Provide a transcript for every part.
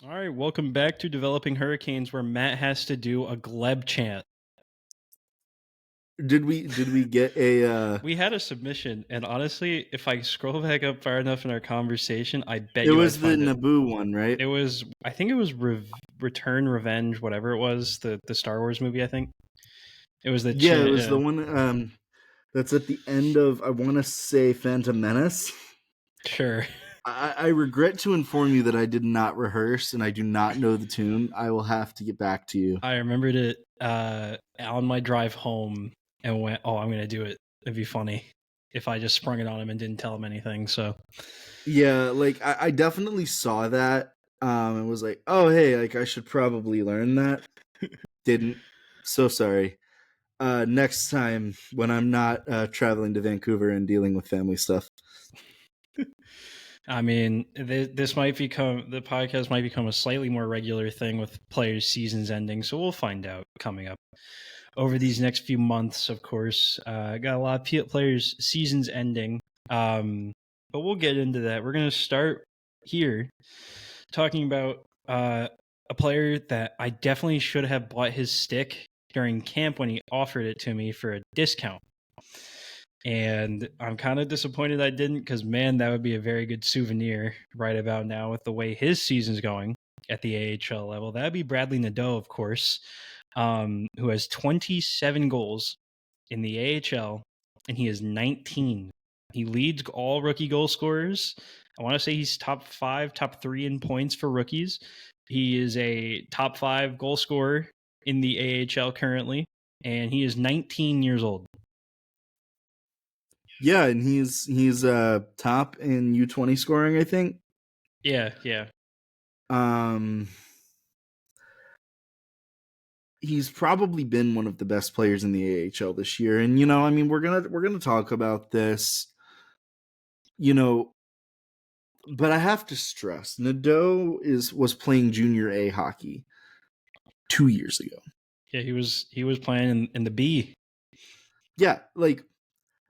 All right, welcome back to Developing Hurricanes, where Matt has to do a Gleb chant. Did we get a We had a submission, and honestly, if I scroll back up far enough in our conversation, I bet it you I'd was the find it. Naboo one, right? It was, I think it was Return, Revenge, whatever it was, the Star Wars movie. I think it was the Yeah, it chant. was Yeah, the one that's at the end of, I want to say, Phantom Menace. sure. I regret to inform you that I did not rehearse and I do not know the tune. I will have to get back to you. I remembered it on my drive home and went, "Oh, I'm gonna do it. It'd be funny if I just sprung it on him and didn't tell him anything." So Yeah, like I definitely saw that and was like, oh hey, like I should probably learn that. Didn't. So sorry. Next time when I'm not traveling to Vancouver and dealing with family stuff. I mean, this might become the podcast might become a slightly more regular thing with players' seasons ending. So we'll find out coming up over these next few months. Of course, got a lot of players' seasons ending, but we'll get into that. We're gonna start here talking about a player that I definitely should have bought his stick during camp when he offered it to me for a discount. And I'm kind of disappointed I didn't because, man, that would be a very good souvenir right about now with the way his season's going at the AHL level. That'd be Bradley Nadeau, of course, who has 27 goals in the AHL, and he is 19. He leads all rookie goal scorers. I want to say he's top 5, top 3 in points for rookies. He is a top 5 goal scorer in the AHL currently, and he is 19 years old. Yeah, and he's top in U20 scoring, I think. Yeah. Um he's probably been one of the best players in the AHL this year. And I mean, we're going to talk about this, you know, but I have to stress Nadeau was playing junior A hockey 2 years ago. Yeah, he was playing in the B. Yeah, like,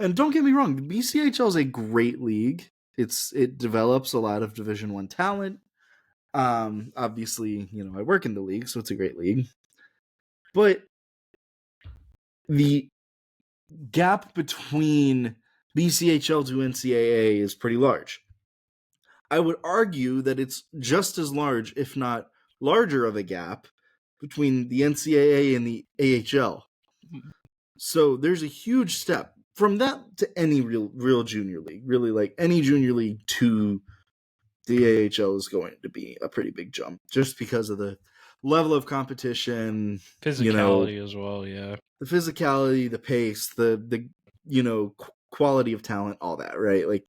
and don't get me wrong, the BCHL is a great league. It develops a lot of Division 1 talent. Obviously, I work in the league, so it's a great league. But the gap between BCHL to NCAA is pretty large. I would argue that it's just as large, if not larger, of a gap between the NCAA and the AHL. So there's a huge step from that to any real junior league. Really, like any junior league to the AHL is going to be a pretty big jump, just because of the level of competition, Physicality as well, yeah. the physicality, the pace, the quality of talent, all that, right? Like,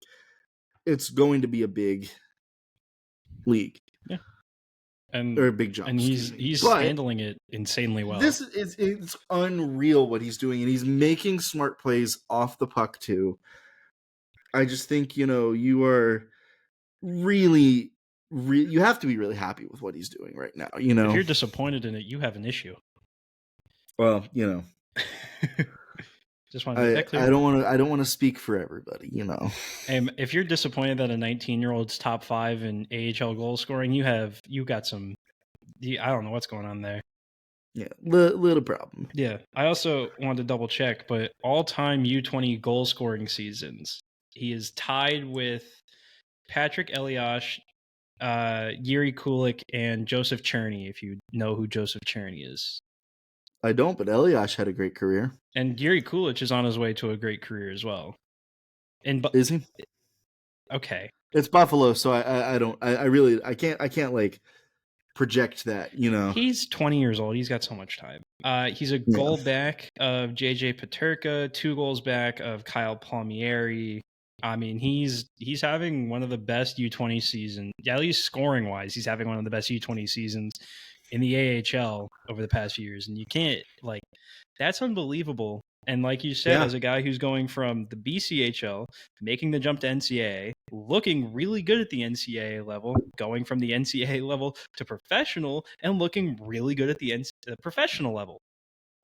it's going to be a big league. Yeah. And Or a big jump, and excuse me. he's But handling it insanely well. this is it's unreal what he's doing, and he's making smart plays off the puck too. I just think you are really, you have to be really happy with what he's doing right now. If you're disappointed in it, you have an issue. Well, Just want to make that clear. I don't want to speak for everybody. And if you're disappointed that a 19-year-old's top 5 in AHL goal scoring, you got some. I don't know what's going on there. Yeah, little problem. Yeah, I also wanted to double check, but all-time U20 goal scoring seasons, he is tied with Patrick Elias, Yuri Kulik, and Joseph Cherney, if you know who Joseph Cherney is. I don't, but Elias had a great career. And Yuri Kulich is on his way to a great career as well. Is he? Okay. It's Buffalo, so I can't like project that, He's 20 years old. He's got so much time. He's a goal back of JJ Peterka, 2 goals back of Kyle Palmieri. I mean, he's having one of the best U20 seasons, at least scoring wise. He's having one of the best U20 seasons in the AHL over the past few years, and you can't that's unbelievable. And like you said, as a guy who's going from the BCHL, making the jump to NCAA, looking really good at the NCAA level, going from the NCAA level to professional, and looking really good at the professional level.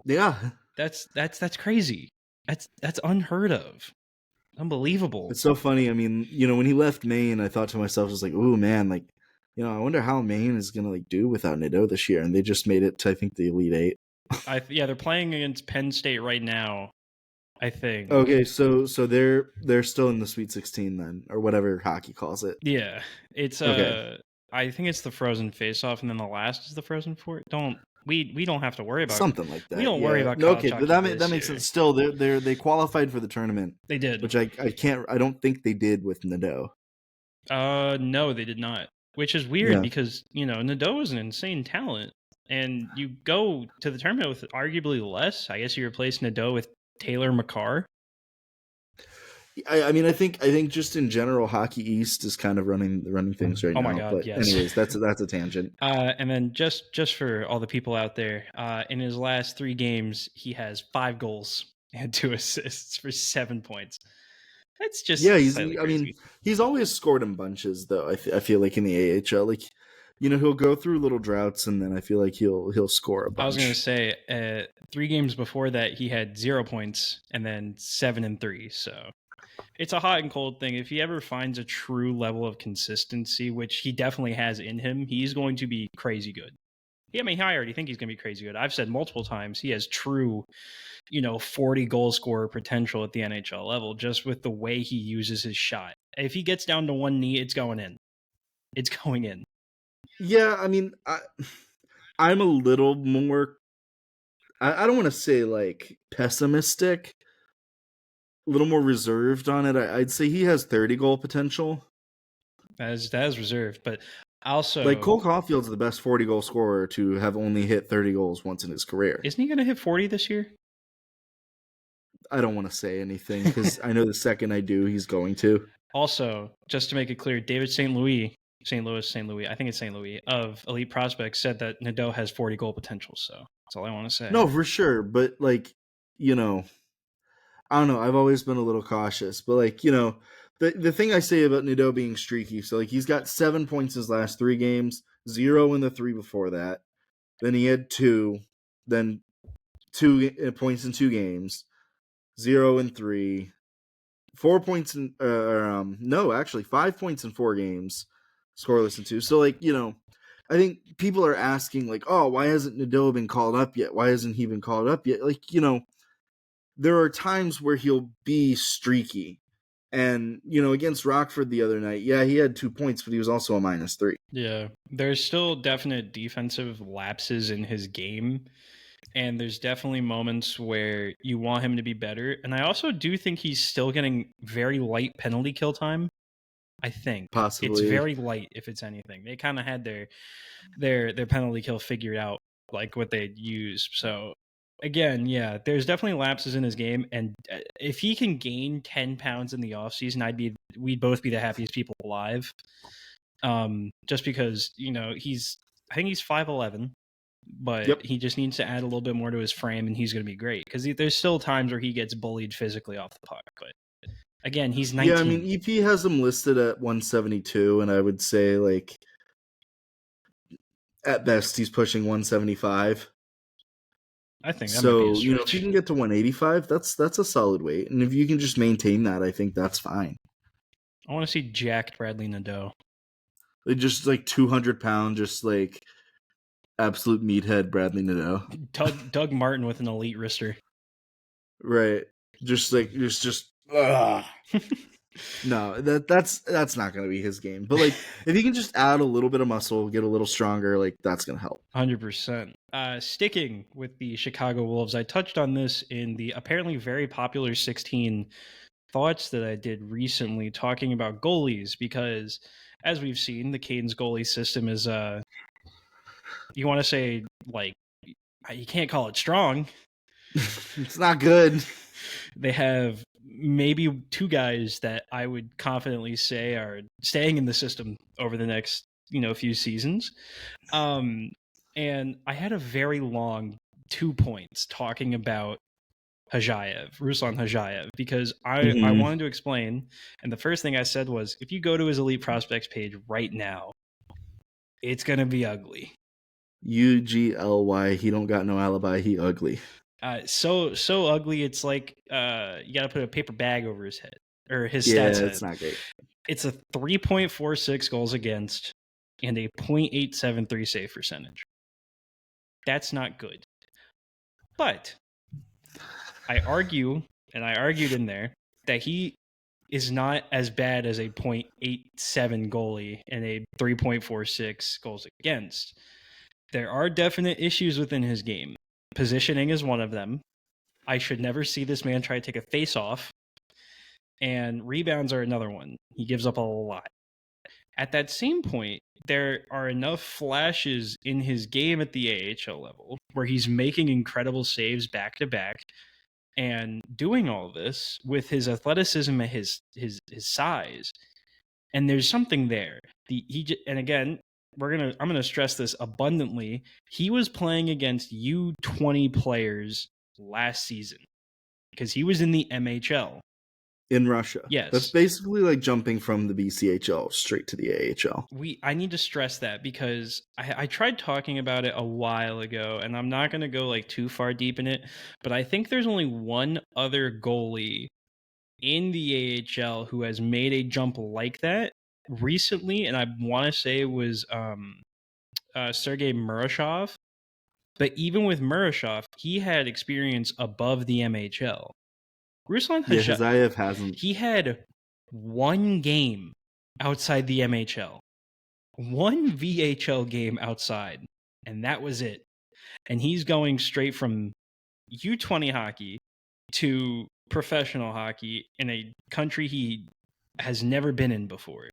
Yeah, that's crazy. That's unheard of. Unbelievable. It's so funny. I mean, when he left Maine, I thought to myself, I was like, "Ooh, man, like I wonder how Maine is gonna do without Nadeau this year, and they just made it to I think the Elite Eight. Yeah, they're playing against Penn State right now, I think. Okay, so they're still in the Sweet 16 then, or whatever hockey calls it. Yeah, it's Okay, I think it's the Frozen Face-Off, and then the last is the Frozen Four. We don't have to worry about something like we that. don't worry Yeah. about No, college okay, but hockey that this makes year. sense. Still, they qualified for the tournament, They did. which I don't think they did with Nadeau. No, they did not. Which is weird Yeah. because Nadeau is an insane talent, and you go to the tournament with arguably less. I guess you replace Nadeau with Taylor McCarr. I mean, I think just in general, Hockey East is kind of running things right Oh my now. God, But yes. anyways, that's a tangent. And then just for all the people out there, in his last 3 games, he has 5 goals and 2 assists for 7 points. That's Yeah, just slightly I mean, crazy. he's always scored in bunches though. I feel like in the AHL, like he'll go through little droughts and then I feel like he'll score a I was gonna bunch. say 3 games before that he had 0 points and then 7 and 3. So it's a hot and cold thing. If he ever finds a true level of consistency, which he definitely has in him, he's going to be crazy good. Yeah, I mean, I already think he's going to be crazy good. I've said multiple times he has true 40 goal scorer potential at the NHL level just with the way he uses his shot. If he gets down to one knee, it's going in. It's going in. Yeah, I mean, I'm a little more. I don't want to say like pessimistic, a little more reserved on it. I'd say he has 30 goal potential. That is reserved, but Like also Cole Caulfield's the best 40 goal scorer to have only hit 30 goals once in his career. isn't he going to hit 40 this year? I don't want to say anything because I know the second I do, he's going to. Also, just to make it clear, David St. Louis, I think it's St. Louis, of Elite Prospects said that Nadeau has 40 goal potential. So that's all I want to say. No, for sure. But like, you know, I don't know. I've always been a little cautious, but like, the thing I say about Nadeau being streaky, so like he's got 7 points his last 3 games, 0 in the 3 before that. Then he had 2, then 2 points in 2 games, 0 in 3, 4 points in no, actually 5 points in 4 games, scoreless in 2. So like, I think people are asking like, oh, why hasn't Nadeau been called up yet? Why hasn't he been called up yet? Like, there are times where he'll be streaky. And, against Rockford the other night, yeah, he had 2 points, but he was also a -3. Yeah, there's still definite defensive lapses in his game. And there's definitely moments where you want him to be better. And I also do think he's still getting very light penalty kill time. I think it's Possibly. very light, if it's anything. They kind of had their penalty kill figured out, like what they'd use. So again, yeah, there's definitely lapses in his game. And if he can gain 10 pounds in the offseason, we'd both be the happiest people alive. Just because I think he's 5'11", but Yep. he just needs to add a little bit more to his frame, and he's going to be great. Because there's still times where he gets bullied physically off the puck, but again, he's Yeah, I 19. mean, EP has him listed at 172, and I would say, like, at best, he's pushing 175. I think that might be a So, if you stretch. can get to 185, that's a solid weight. And if you can just maintain that, I think that's fine. I want to see jacked Bradley Nadeau. Like, just like 200-pound, just like absolute meathead Bradley Nadeau. Doug Martin with an elite wrister. Right. Just like just ugh. No, that's not going to be his game. But like if he can just add a little bit of muscle, get a little stronger, like that's going to help. 100%. Sticking with the Chicago Wolves, I touched on this in the apparently very popular 16 thoughts that I did recently talking about goalies, because as we've seen, the Canes goalie system is you want to say, like, you can't call it strong. It's not good. They have maybe 2 guys that I would confidently say are staying in the system over the next few seasons. And I had a very long 2 points talking about Ruslan Hajayev, because I wanted to explain. And the first thing I said was, if you go to his Elite Prospects page right now, it's going to be ugly. UGLY, he don't got no alibi, he ugly. So ugly, it's like you got to put a paper bag over his head, or his Yeah, stats head. it's not great. It's a 3.46 goals against, and a .873 save percentage. That's not good. But I argue, and I argued in there, that he is not as bad as a .87 goalie and a 3.46 goals against. There are definite issues within his game. Positioning is one of them. I should never see this man try to take a face-off. And rebounds are another one. He gives up a lot. At that same point, there are enough flashes in his game at the AHL level where he's making incredible saves back to back and doing all this with his athleticism and his size. And there's something there. And again, I'm gonna stress this abundantly. He was playing against U20 players last season because he was in the MHL. In Russia. Yes. That's basically like jumping from the BCHL straight to the AHL. I need to stress that because I tried talking about it a while ago, and I'm not going to go like too far deep in it, but I think there's only one other goalie in the AHL who has made a jump like that recently, and I want to say it was Sergei Murashov. But even with Murashov, he had experience above the MHL. Ruslan Hazayev hasn't. He had one game outside the MHL, one VHL game outside, and that was it. And he's going straight from U20 hockey to professional hockey in a country he has never been in before.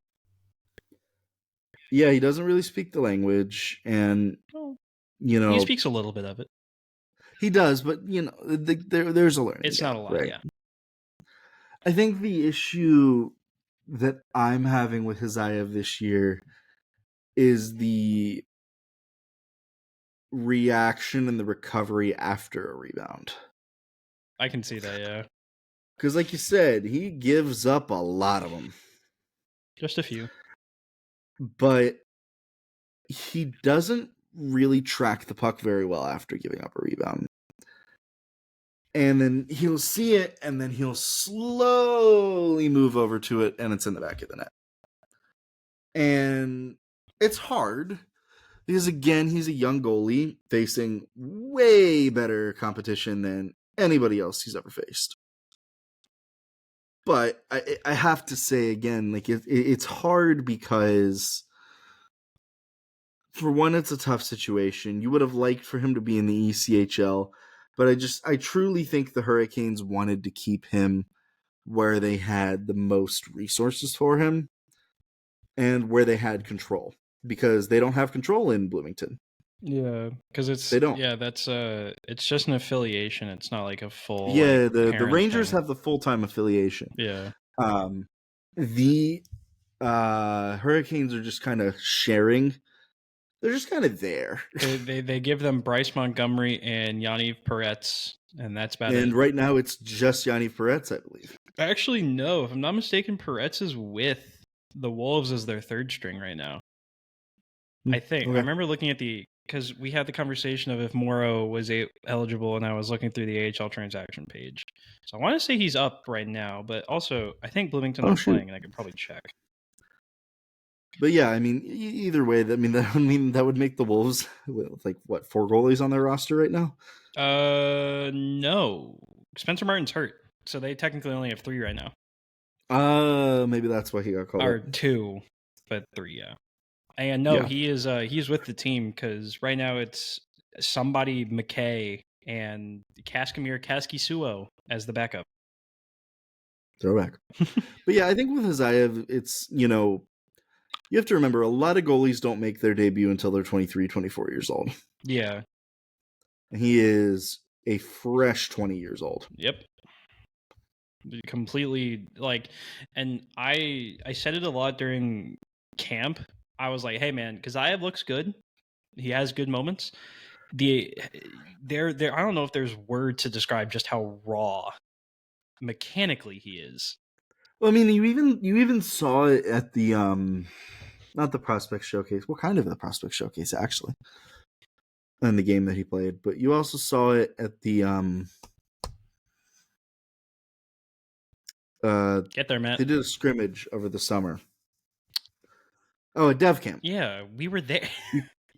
Yeah, he doesn't really speak the language, and he speaks a little bit of it. He does, but there's a learning. It's not a lot, right? Yeah. I think the issue that I'm having with Hazayev this year is the reaction and the recovery after a rebound. I can see that, yeah. Because like you said, he gives up a lot of them. Just a few. But he doesn't really track the puck very well after giving up a rebound. And then he'll see it, and then he'll slowly move over to it, and it's in the back of the net. And it's hard, because again, he's a young goalie facing way better competition than anybody else he's ever faced. But I have to say again, like it's hard because, for one, it's a tough situation. You would have liked for him to be in the ECHL, but I truly think the Hurricanes wanted to keep him where they had the most resources for him and where they had control, because they don't have control in Bloomington. Yeah, because they don't. Yeah, that's it's just an affiliation. It's not like a full. Yeah, the Rangers have the full-time affiliation. Yeah. The Hurricanes are just kind of sharing. They're just kind of there. They give them Bryce Montgomery and Yaniv Peretz, and that's about it. And right now it's just Yaniv Peretz, I believe. Actually, no. If I'm not mistaken, Peretz is with the Wolves as their third string right now. I think. Okay. I remember looking at because we had the conversation of if Morrow was eligible, and I was looking through the AHL transaction page. So I want to say he's up right now, but also I think Bloomington is playing, and I could probably check. But yeah, I mean, either way, that would make the Wolves like what, 4 goalies on their roster right now? No, Spencer Martin's hurt, so they technically only have 3 right now. Maybe that's why he got called. Or 2, but 3, yeah. And no, he is he's with the team because right now it's somebody McKay and Kaskamir Kaskisuo as the backup. Throwback. But yeah, I think with Hazayev, it's, you have to remember, a lot of goalies don't make their debut until they're 23, 24 years old. Yeah. And he is a fresh 20 years old. Yep. Completely, and I said it a lot during camp. I was like, hey man, Kazayev looks good. He has good moments. I don't know if there's word to describe just how raw mechanically he is. Well, I mean, you even saw it at the not the prospect showcase. Well, kind of the prospect showcase actually, in the game that he played. But you also saw it at the get there, Matt. They did a scrimmage over the summer. Oh, a dev camp. Yeah, we were there.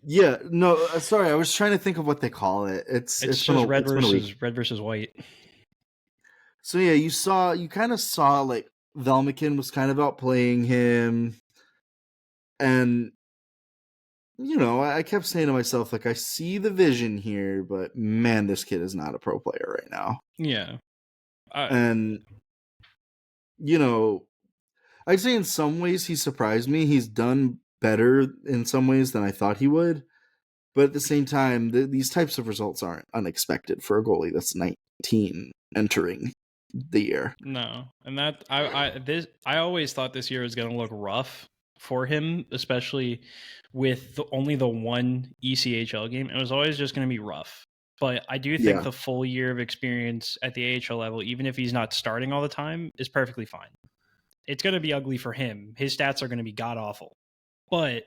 Yeah, no, sorry, I was trying to think of what they call it. It's It's been just a week. red versus white. So yeah, you kind of saw like Velmikin was kind of outplaying him, and I kept saying to myself like, I see the vision here, but man, this kid is not a pro player right now. Yeah. And you know, I'd say in some ways he surprised me. He's done better in some ways than I thought he would. But at the same time, these types of results aren't unexpected for a goalie that's 19 entering the year. No, and that I always thought this year was going to look rough for him, especially with only the one ECHL game. It was always just going to be rough. But I do think Yeah. the full year of experience at the AHL level, even if he's not starting all the time, is perfectly fine. It's going to be ugly for him. His stats are going to be god awful. But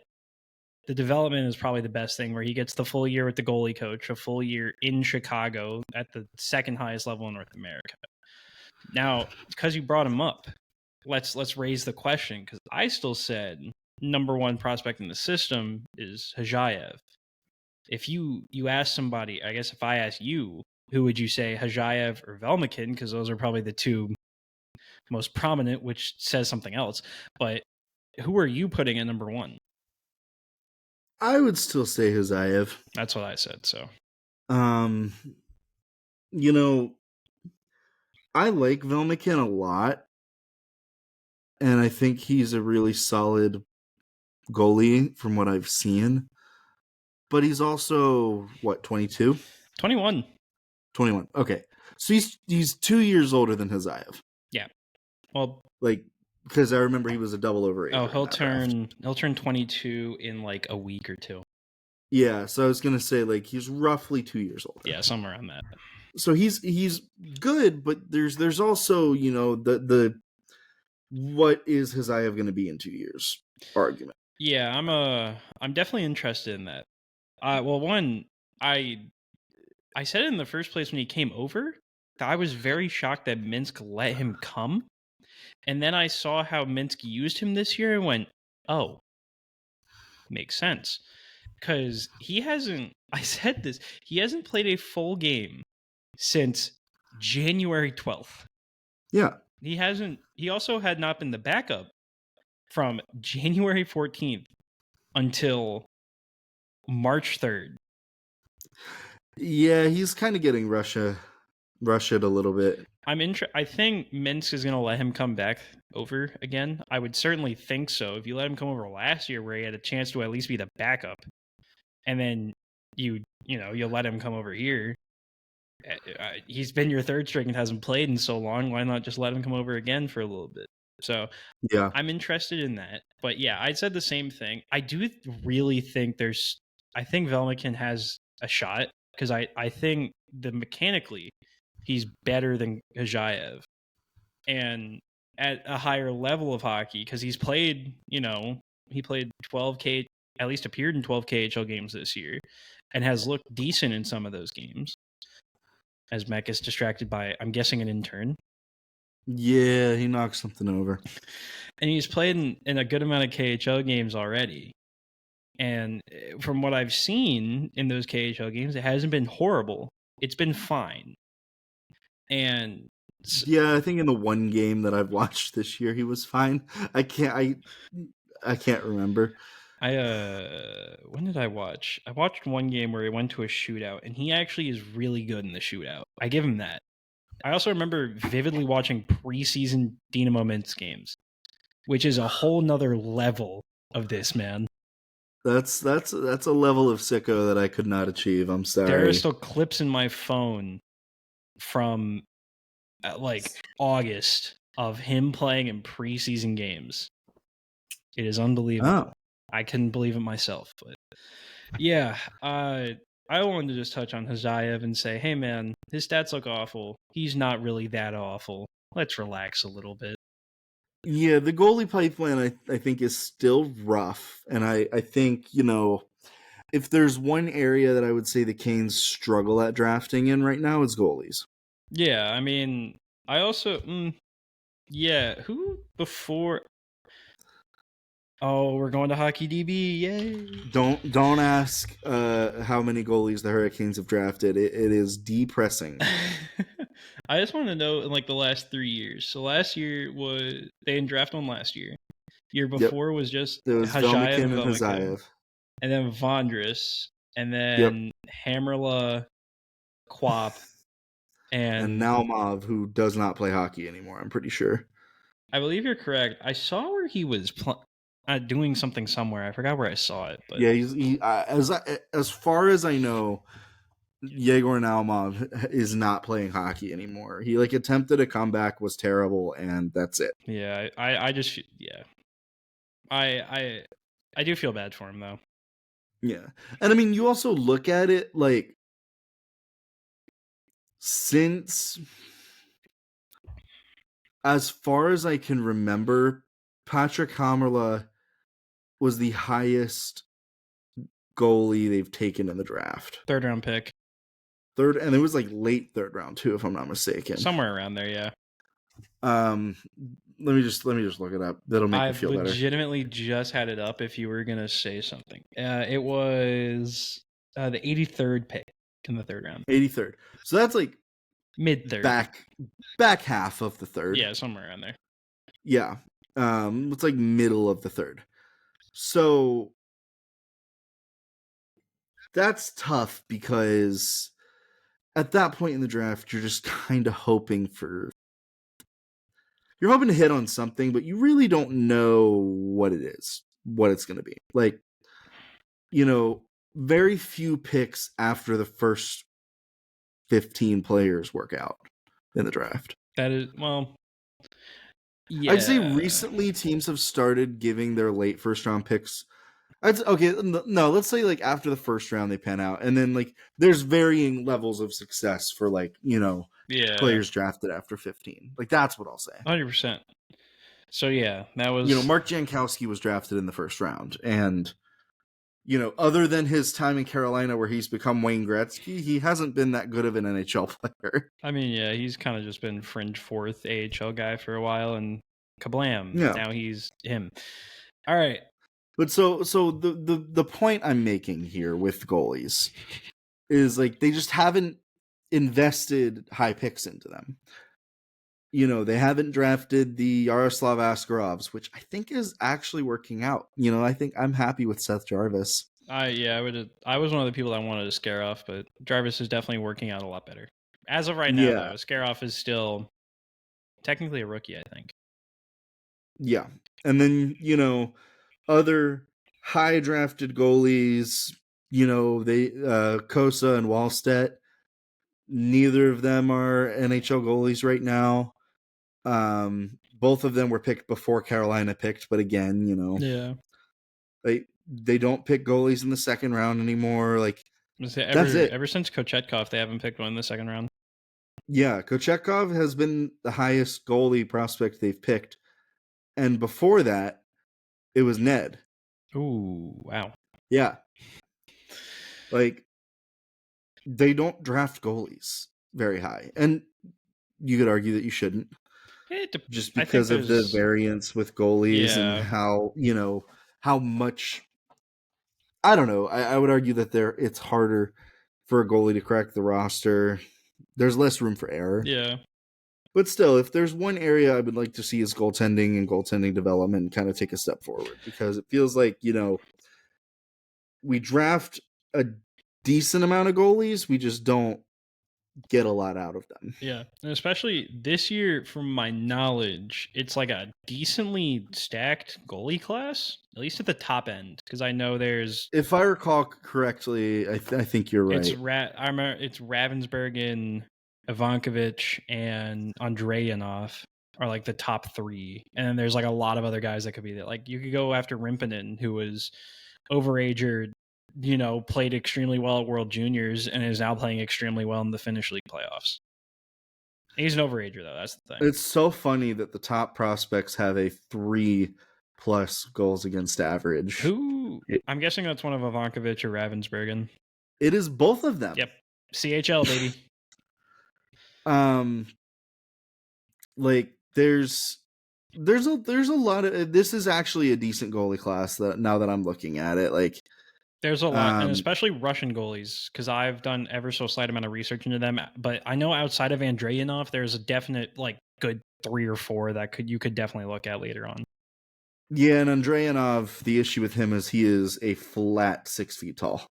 the development is probably the best thing, where he gets the full year with the goalie coach, a full year in Chicago at the second highest level in North America. Now, because you brought him up, let's raise the question, because I still said number one prospect in the system is Hajayev. If you ask somebody, I guess if I ask you, who would you say, Hajayev or Velmikin? Because those are probably the two most prominent, which says something else. But who are you putting at number one? I would still say Huzayev. That's what I said. So, you know, I like Velmikin a lot, and I think he's a really solid goalie from what I've seen. But he's also, what, 22? 21. 21. Okay. So he's 2 years older than Huzayev. Yeah. Well, like, because I remember he was a double overager. Oh, he'll turn 22 in like a week or two. Yeah, so I was gonna say like he's roughly 2 years older. Yeah, somewhere around that. So he's good, but there's also the what is Hazayev going to be in 2 years argument. Yeah, I'm definitely interested in that. Well, one, I said it in the first place when he came over. I was very shocked that Minsk let him come. And then I saw how Minsk used him this year and went, oh, makes sense. Because he hasn't played a full game since January 12th. Yeah. He also had not been the backup from January 14th until March 3rd. Yeah, he's kind of getting Russia a little bit. I think Minsk is going to let him come back over again. I would certainly think so. If you let him come over last year, where he had a chance to at least be the backup, and then you let him come over here. He's been your third string and hasn't played in so long. Why not just let him come over again for a little bit? So yeah, I'm interested in that. But yeah, I said the same thing. I do really think I think Velmikin has a shot, because I think mechanically he's better than Hajayev, and at a higher level of hockey, because he's played, he played 12K, at least appeared in 12 KHL games this year, and has looked decent in some of those games. As Matt gets distracted by, I'm guessing, an intern. Yeah, he knocked something over. And he's played in a good amount of KHL games already. And from what I've seen in those KHL games, it hasn't been horrible. It's been fine. And yeah, I think in the one game that I've watched this year, he was fine. I can't remember. When did I watch? I watched one game where he went to a shootout, and he actually is really good in the shootout. I give him that. I also remember vividly watching preseason Dynamo Minsk games, which is a whole nother level of this, man. That's a level of sicko that I could not achieve. I'm sorry. There are still clips in my phone from like August of him playing in preseason games. It is unbelievable. Oh. I couldn't believe it myself, but yeah, I wanted to just touch on Hajayev and say, hey man, his stats look awful. He's not really that awful. Let's relax a little bit. Yeah, the goalie pipeline I think is still rough, and I think if there's one area that I would say the Canes struggle at drafting in right now, it's goalies. Yeah, I mean, I also who before Oh, we're going to Hockey DB! Yay! Don't ask how many goalies the Hurricanes have drafted. It is depressing. I just want to know in like the last 3 years. So last year was they didn't draft one last year. Year Yep, before was just there was Hajayev Velmakin and and Velmakin, Hazayev. and then Vondris, and Yep, then Hammerla, Quap, and and Naumov, who does not play hockey anymore. I'm pretty sure. I believe you're correct. I saw where he was doing something somewhere. I forgot where I saw it, but Yeah, as far as I know, Yegor Naumov is not playing hockey anymore. He like attempted a comeback, was terrible, and that's it. yeah, I just yeah, I I do feel bad for him though. Yeah, and I mean, you also look at it like since as far as I can remember, Patrick Hamerla was the highest goalie they've taken in the draft. 3rd round pick, Third, and it was like late third round too, if I'm not mistaken. somewhere around there. Yeah, Um, let me just look it up. That'll make me I've feel better. legitimately just had it up. If you were gonna say something, it was the 83rd pick in the 3rd round, 83rd. So that's like mid third. back half of the third. Yeah, somewhere around there. Yeah. It's like middle of the third. So that's tough because at that point in the draft, you're just kind of hoping you're hoping to hit on something, but you really don't know what it is, what it's going to be. Like, very few picks after the first 15 players work out in the draft. That is yeah. I'd say recently teams have started giving their late first round picks. Okay, no, let's say like after the first round they pan out, and then like there's varying levels of success for like Yeah, players drafted after 15. Like that's what I'll say. 100%. So yeah, that was Mark Jankowski was drafted in the first round, and other than his time in Carolina where he's become Wayne Gretzky, he hasn't been that good of an NHL player. I mean, yeah, he's kind of just been fringe fourth AHL guy for a while, and kablam! Yeah. Now he's him. All right, But so the point I'm making here with goalies is like they just haven't invested high picks into them. They haven't drafted the Yaroslav Askarovs, which I think is actually working out. I think I'm happy with Seth Jarvis. I was one of the people that wanted to scare off, but Jarvis is definitely working out a lot better as of right now. Yeah. Though Scaroff is still technically a rookie, I think. Yeah, and then other high drafted goalies. They Kosa and Wallstedt. Neither of them are NHL goalies right now. Both of them were picked before Carolina picked, but again, Yeah, they don't pick goalies in the second round anymore. Like that's it. Ever since Kochetkov, they haven't picked one in the 2nd round. Yeah, Kochetkov has been the highest goalie prospect they've picked, and before that, it was Ned. Ooh, wow. Yeah, like they don't draft goalies very high, and you could argue that you shouldn't. Just because of the variance with goalies and how much I don't know. I would argue that it's harder for a goalie to crack the roster. There's less room for error. Yeah. But still, if there's one area I would like to see is goaltending and goaltending development kind of take a step forward, because it feels like, we draft a decent amount of goalies, we just don't get a lot out of them. Yeah, and especially this year, from my knowledge, it's like a decently stacked goalie class, at least at the top end. Because I know there's, if I recall correctly, I think you're right. I remember it's Ravensburgen, Ivankovic, and Andreyanov are like the top 3, and then there's like a lot of other guys that could be there. Like you could go after Rimpinen, who was overager, played extremely well at World Juniors and is now playing extremely well in the Finnish League playoffs. He's an overager, though. That's the thing. It's so funny that the top prospects have a 3+ goals against average. I'm guessing that's one of Ivankovic or Ravensburgen. It is both of them. Yep. CHL, baby. Like there's there's a lot of, this is actually a decent goalie class that now that I'm looking at it. Like, There's a lot, and um, especially Russian goalies, because I've done ever so slight amount of research into them. But I know outside of Andreyanov, there's a definite like good 3 or 4 that you could definitely look at later on. yeah, and Andreyanov, the issue with him is he is a flat 6 feet tall.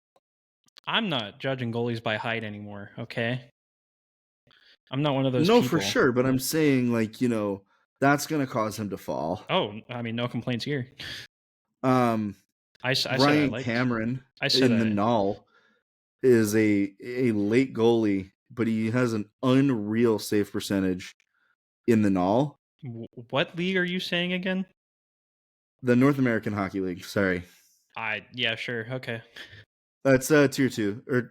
I'm not judging goalies by height anymore. Okay, I'm not one of those No, for people. sure, but I'm saying, like, that's gonna cause him to fall. Oh, I mean, no complaints here. Um, I said I Ryan liked. Cameron I said in the Null is a late goalie, but he has an unreal save percentage in the Null. What league are you saying again? The North American Hockey League. Sorry, Yeah, sure, okay. that's tier 2, or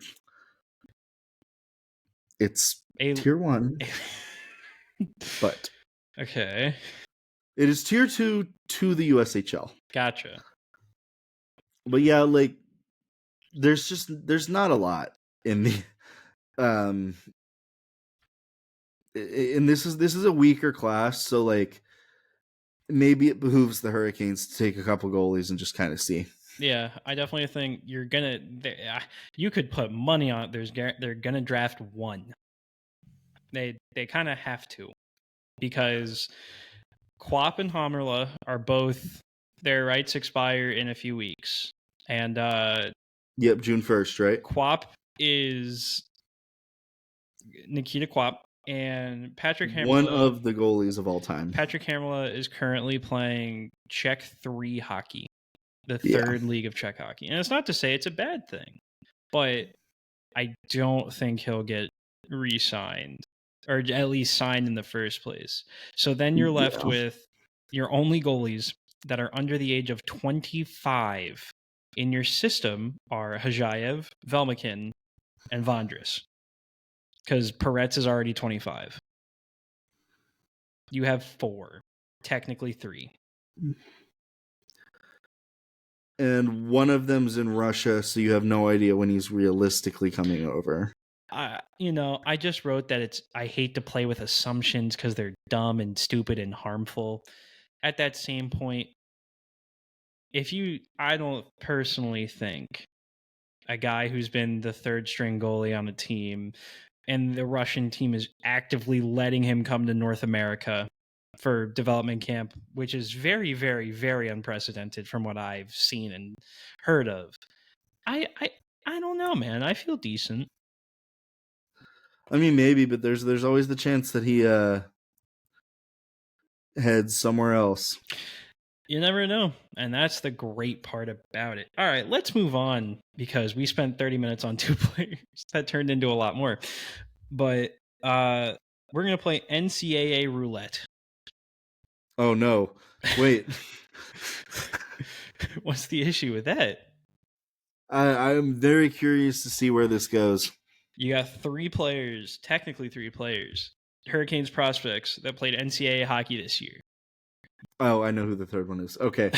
it's A tier 1, but okay, it is tier 2 to the USHL. gotcha. But yeah, like, there's not a lot in the um and this is a weaker class, so like maybe it behooves the Hurricanes to take a couple goalies and just kind of see. Yeah, I definitely think you're gonna. You could put money on it. They're gonna draft one. They kind of have to, because Quap and Hamerla are both, their rights expire in a few weeks, and Yep, June 1st, right? Quap is Nikita Quap, and Patrick One Hamerla. of the goalies of all time. Patrick Hamerla is currently playing Czech 3 hockey, the Yeah. third league of Czech hockey, and it's not to say it's a bad thing, but I don't think he'll get re-signed, or at least signed in the first place. So then you're left Yeah. with your only goalies that are under the age of 25 in your system are Hajayev, Velmakin, and Vondris. Because Peretz is already 25. You have 4, technically 3. And one of them's in Russia, so you have no idea when he's realistically coming over. I just wrote that I hate to play with assumptions because they're dumb and stupid and harmful. At that same point, I don't personally think a guy who's been the third string goalie on a team and the Russian team is actively letting him come to North America for development camp, which is very, very, very unprecedented from what I've seen and heard of. I don't know, man. I feel decent. I mean, maybe, but there's always the chance that he heads somewhere else. You never know. And that's the great part about it. All right, let's move on, because we spent 30 minutes on 2 players. That turned into a lot more. But we're going to play NCAA roulette. Oh, no. Wait. What's the issue with that? I'm very curious to see where this goes. You got 3 players, technically 3 players, Hurricanes prospects that played NCAA hockey this year. Oh, I know who the third one is. Okay.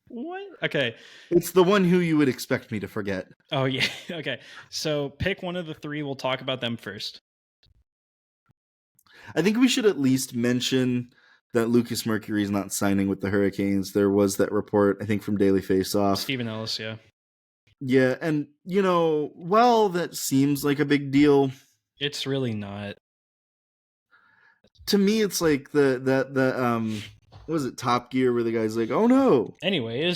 What? Okay. It's the one who you would expect me to forget. Oh, yeah. Okay. So pick one of the 3. We'll talk about them first. I think we should at least mention that Lucas Mercury is not signing with the Hurricanes. There was that report, I think, from Daily Faceoff. Stephen Ellis, yeah. Yeah, and, well, that seems like a big deal. It's really not. To me, it's like the what was it, Top Gear, where the guy's like, oh no. Anyway.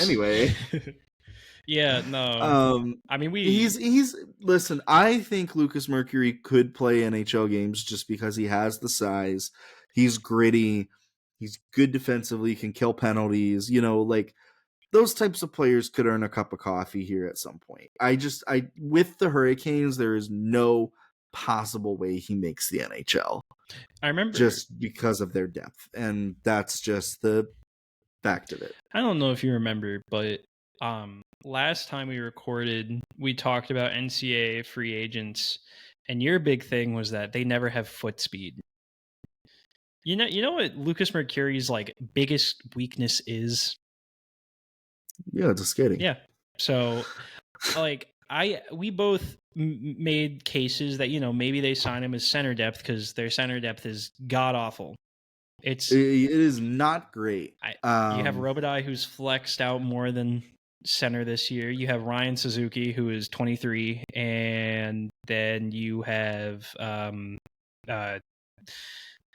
Yeah, no. I mean, he's listen, I think Lucas Mercury could play NHL games just because he has the size. He's gritty. He's good defensively, can kill penalties. Like, those types of players could earn a cup of coffee here at some point. With the Hurricanes, there is no possible way he makes the NHL. I remember, just because of their depth, and that's just the fact of it. I don't know if you remember, but last time we recorded, we talked about NCAA free agents, and your big thing was that they never have foot speed. You know what Lucas Mercury's like biggest weakness is? Yeah, just skating. Yeah. So, like, we both made cases that maybe they sign him as center depth because their center depth is god awful. It's It is not great. you have Robitaille, who's flexed out more than center this year. You have Ryan Suzuki, who is 23, and then you have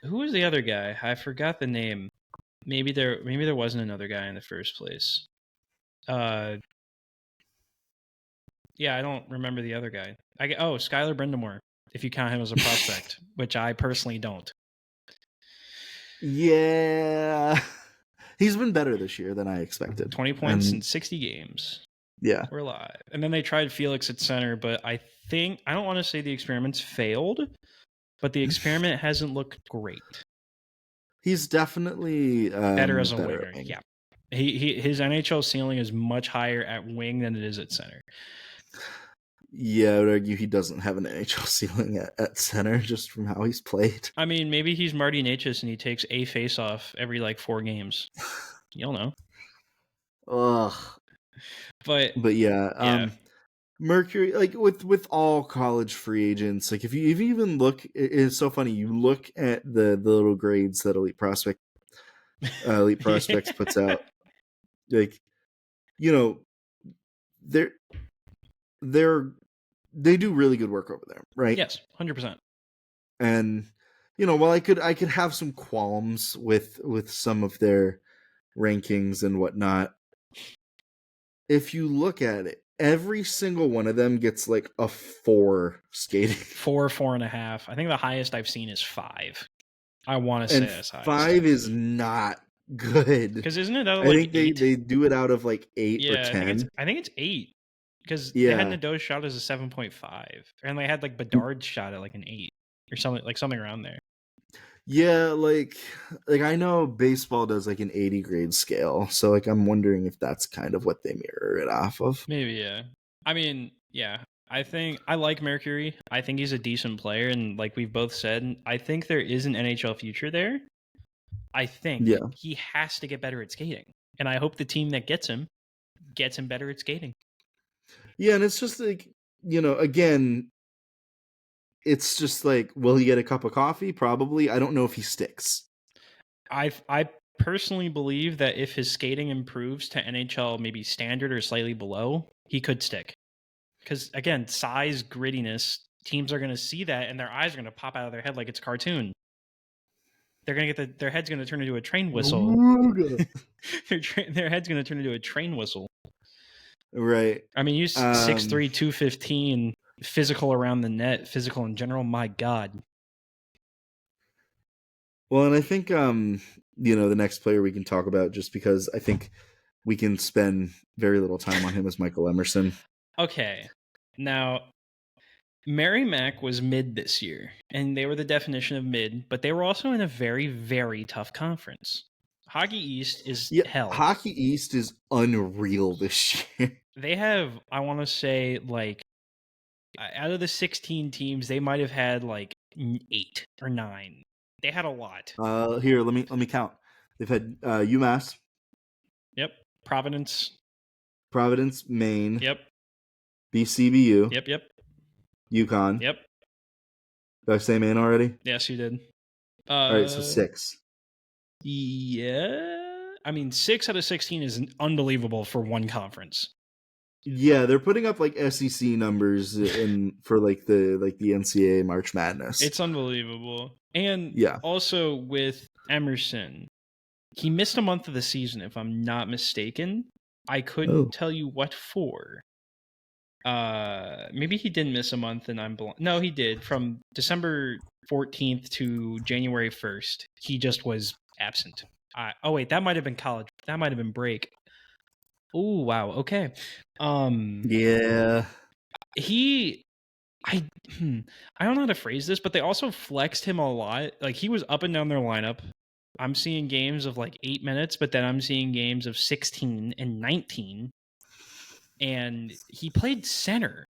who was the other guy? I forgot the name. Maybe there wasn't another guy in the first place. Yeah, I don't remember the other guy. Skylar Brindamore, if you count him as a prospect, which I personally don't. Yeah. He's been better this year than I expected. 20 points in 60 games. Yeah. We're live. And then they tried Felix at center, but I don't want to say the experiments failed, but the experiment hasn't looked great. He's definitely better as a winger. Yeah. His NHL ceiling is much higher at wing than it is at center. Yeah, I would argue he doesn't have an NHL ceiling at center just from how he's played. I mean, maybe he's Marty Necas and he takes a face-off every 4 games. You'll know. Ugh. But yeah. Mercury, with all college free agents, if you even look, it's so funny. You look at the little grades that Elite Prospects puts out. They do really good work over there, right? Yes, 100%. And while I could have some qualms with some of their rankings and whatnot, if you look at it, every single one of them gets a 4 skating. 4.5. I think the highest I've seen is 5. I want to say that's high. 5 is not good. Because isn't it out of I think 8? they do it out of 8 or 10. I think it's 8. Because they had Nadeau's shot as a 7.5. And they had Bedard's shot at an 8. Or something around there. Yeah, I know baseball does an 80 grade scale, so I'm wondering if that's kind of what they mirror it off of. Maybe, yeah. I mean, yeah. I think I like Mercury. I think he's a decent player, and we've both said, I think there is an NHL future there. I think he has to get better at skating, and I hope the team that gets him better at skating. Yeah, and it's just again, it's just will he get a cup of coffee? Probably. I don't know if he sticks. I personally believe that if his skating improves to NHL maybe standard or slightly below, he could stick. Because again, size, grittiness, teams are going to see that and their eyes are going to pop out of their head like it's a cartoon. They're going to get their head's going to turn into a train whistle. Their head's going to turn into a train whistle. Right. I mean, you 6'3", 215, physical around the net, physical in general. My God. Well, and I think the next player we can talk about, just because I think we can spend very little time on him, is Michael Emerson. Okay. Now, Merrimack was mid this year, and they were the definition of mid, but they were also in a very, very tough conference. Hockey East is hell. Hockey East is unreal this year. They have, I want to say, out of the 16 teams, they might have had 8 or 9. They had a lot. Here, let me count. They've had UMass. Yep. Providence, Maine. Yep. BCBU. Yep. UConn. Yep. Did I say Maine already? Yes, you did. All right, so 6. Yeah. I mean, 6 out of 16 is unbelievable for one conference. Yeah, they're putting up SEC numbers for the NCAA March Madness. It's unbelievable. And also with Emerson, he missed a month of the season, if I'm not mistaken. I couldn't tell you what for. Maybe he didn't miss a month and I'm no, he did. From December 14th to January 1st, he just was absent. Wait, that might have been college. That might have been break. Oh, wow. Okay. Yeah. I don't know how to phrase this, but they also flexed him a lot. He was up and down their lineup. I'm seeing games of 8 minutes, but then I'm seeing games of 16 and 19. And he played center.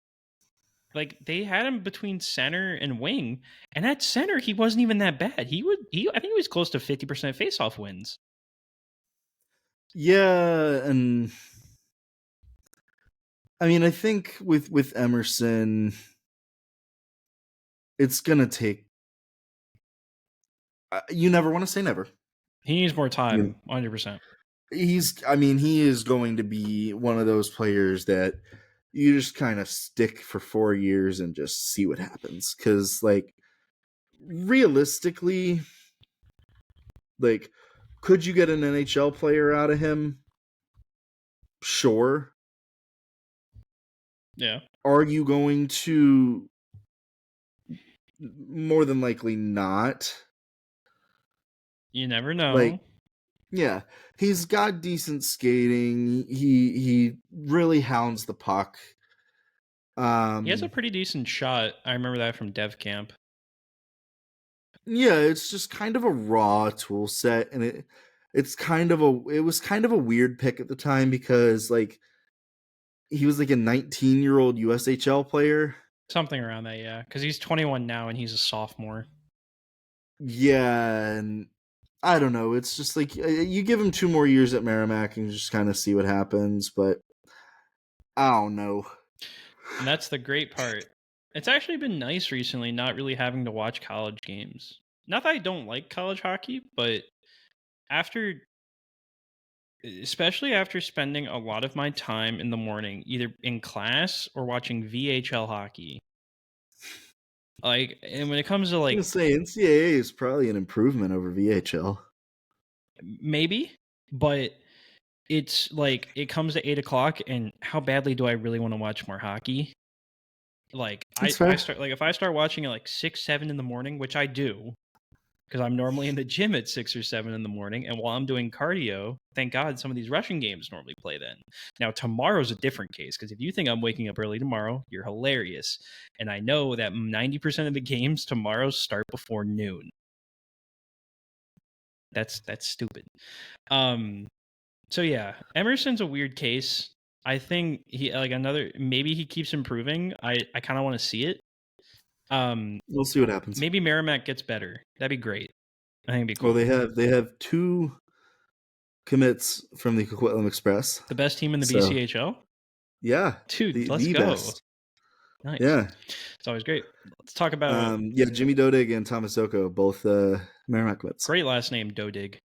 They had him between center and wing, and at center he wasn't even that bad. I think he was close to 50% faceoff wins. Yeah, and I mean, I think with Emerson, it's gonna take. You never want to say never, He needs more You know, time, 100%. he is going to be one of those players that you just kind of stick for 4 years and just see what happens. Because, like, realistically, like, could you get an NHL player out of him? Sure. Yeah. Are you going to? More than likely not. You never know. Like, yeah, he's got decent skating. He really hounds the puck. He has a Um, pretty decent shot. I remember that from Dev Camp. yeah, it's just kind of a raw tool set, and it was kind of a weird pick at the time because, like, he was like a 19-year-old USHL player. Something around that, yeah. Because he's 21 now and he's a sophomore. Yeah, and I don't know. It's just like you give him 2 more years at Merrimack and just kind of see what happens. But I don't know. And that's the great part. It's actually been nice recently not really having to watch college games. Not that I don't like college hockey, but after, especially after spending a lot of my time in the morning either in class or watching VHL hockey, like, and when it comes to, I'm like, gonna say NCAA is probably an improvement over VHL. maybe, but it's like it comes to 8 o'clock, and how badly do I really want to watch more hockey? Like, That's I fair. start, like, if I start watching at like 6, 7 in the morning, which I do, because I'm normally in the gym at 6 or 7 in the morning, and while I'm doing cardio, thank God some of these rushing games normally play then. Now tomorrow's a different case, because if you think I'm waking up early tomorrow, you're hilarious, and I know that 90% of the games tomorrow start before noon. That's stupid. So yeah, Emerson's a weird case. I think he, like, another, maybe he keeps improving. I kind of want to see it. We'll see what happens. Maybe Merrimack gets better. That'd be great. I think it'd be cool. Well, they have 2 commits from the Coquitlam Express. The best team in the So, BCHL? Yeah, Dude, let's the go. best. Nice. Yeah. It's always great. Let's talk about Yeah, Jimmy Dodig and Thomas Soko, both Merrimack commits. great last name, Dodig.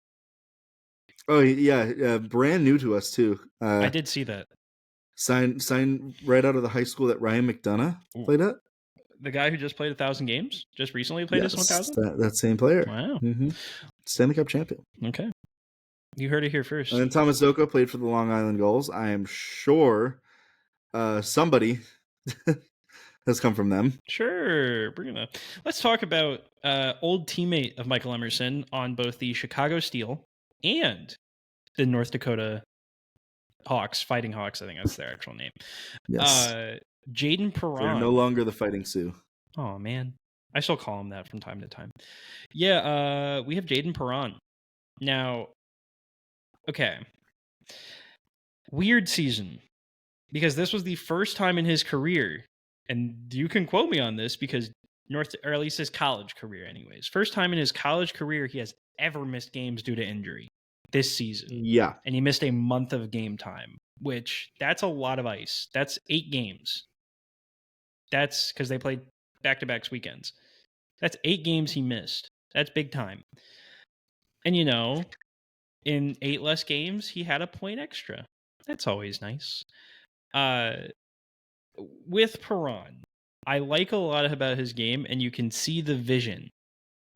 Oh yeah, brand new to us too. I did see that. Signed right out of the high school that Ryan McDonough played at. The guy who just played 1,000 games, just recently played his 1,000? That same player. Wow. Mm-hmm. Stanley Cup champion. Okay. You heard it here first. And then Thomas Zoko played for the Long Island Gulls. I am sure somebody has come from them. Sure. Let's talk about old teammate of Michael Emerson on both the Chicago Steel and the North Dakota Hawks, Fighting Hawks, I think that's their actual name. Yes. Jaden Perron. They're no longer the Fighting Sioux. Oh, man. I still call him that from time to time. Yeah, we have Jaden Perron. Now, okay. Weird season. Because this was the first time in his career, and you can quote me on this because or at least his college career anyways. First time in his college career he has ever missed games due to injury this season. Yeah. And he missed a month of game time, which that's a lot of ice. That's 8 games. That's because they played back-to-back weekends. That's 8 games he missed. That's big time. And, you know, in 8 less games, he had a point extra. That's always nice. With Perron, I like a lot about his game, and you can see the vision.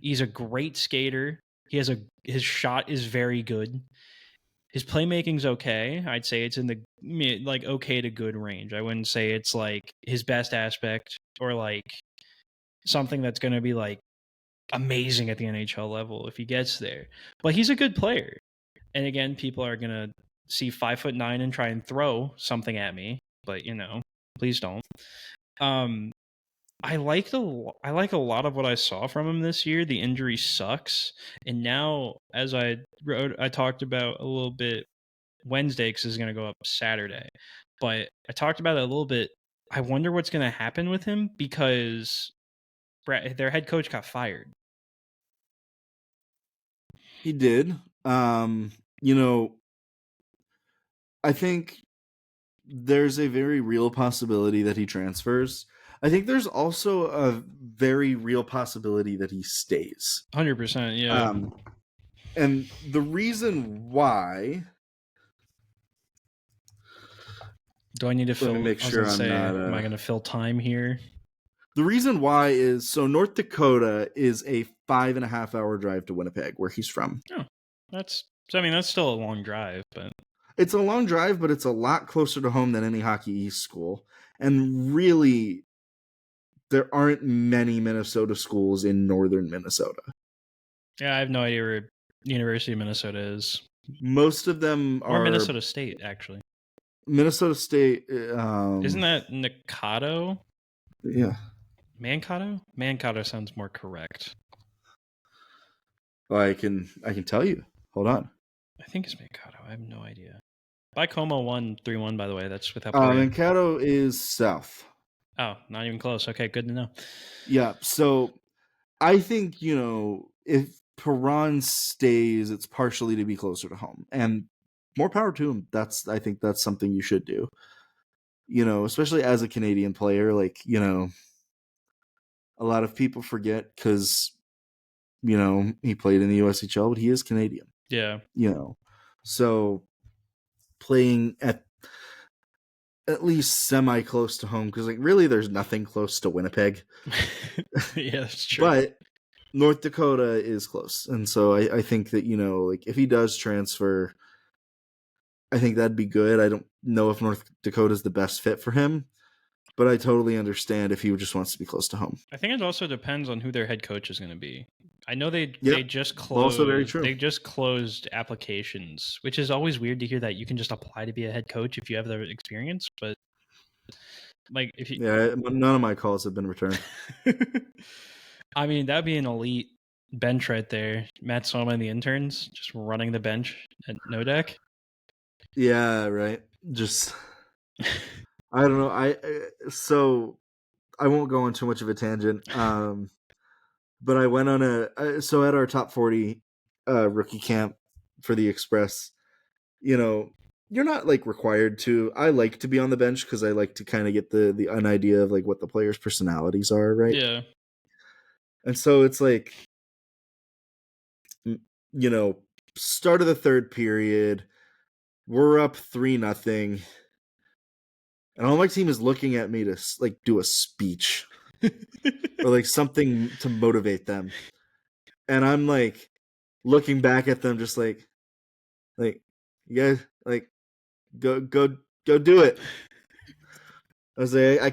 He's a great skater. His shot is very good. His playmaking's okay. I'd say it's in the, like, okay to good range. I wouldn't say it's like his best aspect or like something that's going to be like amazing at the NHL level if he gets there. But he's a good player. And again, people are going to see 5'9" and try and throw something at me, but please don't. I like a lot of what I saw from him this year. The injury sucks, and now, as I talked about a little bit Wednesday because it's going to go up Saturday, but I talked about it a little bit. I wonder what's going to happen with him because their head coach got fired. He did. I think there's a very real possibility that he transfers. I think there's also a very real possibility that he stays. 100%, yeah. And the reason why, Do I need to let me fill? make I was sure gonna I'm say, not. am I gonna fill time here? The reason why is so North Dakota is a 5.5 hour drive to Winnipeg, where he's from. Oh, that's. So I mean, that's still a long drive, but It's a long drive, but it's a lot closer to home than any Hockey East school. And really, there aren't many Minnesota schools in northern Minnesota. yeah, I have no idea where University of Minnesota is, Most of them or are Minnesota State actually. Minnesota State. Isn't that Nikado? Yeah. Mankato? Mankato sounds more correct. Well, I can tell you. Hold on. I think it's Mankato. I have no idea. Como won 3-1, by the way. That's without Poirier. Mankato is south. Oh, not even close. Okay, good to know. Yeah. So I think, if Perron stays, it's partially to be closer to home. And more power to him. I think that's something you should do. Especially as a Canadian player, a lot of people forget because, he played in the USHL, but he is Canadian. Yeah. So playing at least semi close to home, because really there's nothing close to Winnipeg. Yeah, that's true. But North Dakota is close. And so I think that, if he does transfer, I think that'd be good. I don't know if North Dakota is the best fit for him, but I totally understand if he just wants to be close to home. I think it also depends on who their head coach is going to be. I know they just closed. Also very true. They just closed applications, which is always weird to hear that you can just apply to be a head coach if you have the experience. But if you, none of my calls have been returned. I mean, that'd be an elite bench right there. Matt Soma and the interns just running the bench at no deck. Yeah, right. Just I don't know. So I won't go on too much of a tangent. But I went on so at our top 40 rookie camp for the Express, you're not required to. I like to be on the bench because I like to kind of get an idea of what the players' personalities are, right? Yeah. And so it's start of the third period, we're up 3-0. And all my team is looking at me to do a speech or something to motivate them. And I'm looking back at them just you guys go do it. I was I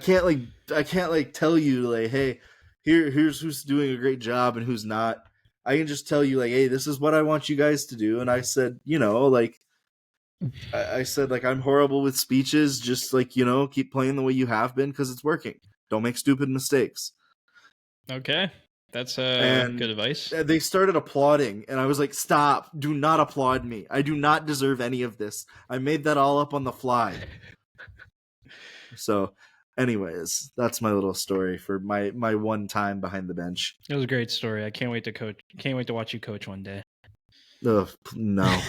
can't tell you hey, here's who's doing a great job and who's not. I can just tell you hey, this is what I want you guys to do. And I said, I said I'm horrible with speeches. Just keep playing the way you have been because it's working. Don't make stupid mistakes. Okay, that's good advice. They started applauding, and I was stop! Do not applaud me. I do not deserve any of this. I made that all up on the fly. So, anyways, that's my little story for my one time behind the bench. It was a great story. I can't wait to coach. Can't wait to watch you coach one day. Ugh, no.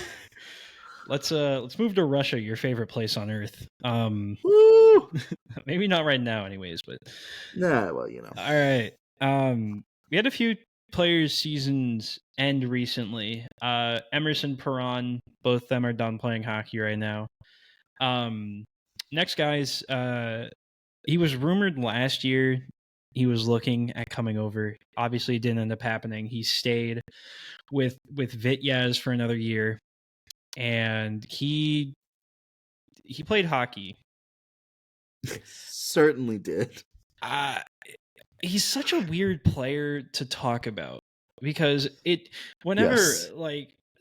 Let's move to Russia, your favorite place on earth. Woo! Maybe not right now, anyways, but nah. Well, All right. We had a few players' seasons end recently. Emerson, Perron, both of them are done playing hockey right now. Next guy's he was rumored last year. He was looking at coming over. Obviously, it didn't end up happening. He stayed with Vityaz for another year, and he played hockey. Certainly did. He's such a weird player to talk about because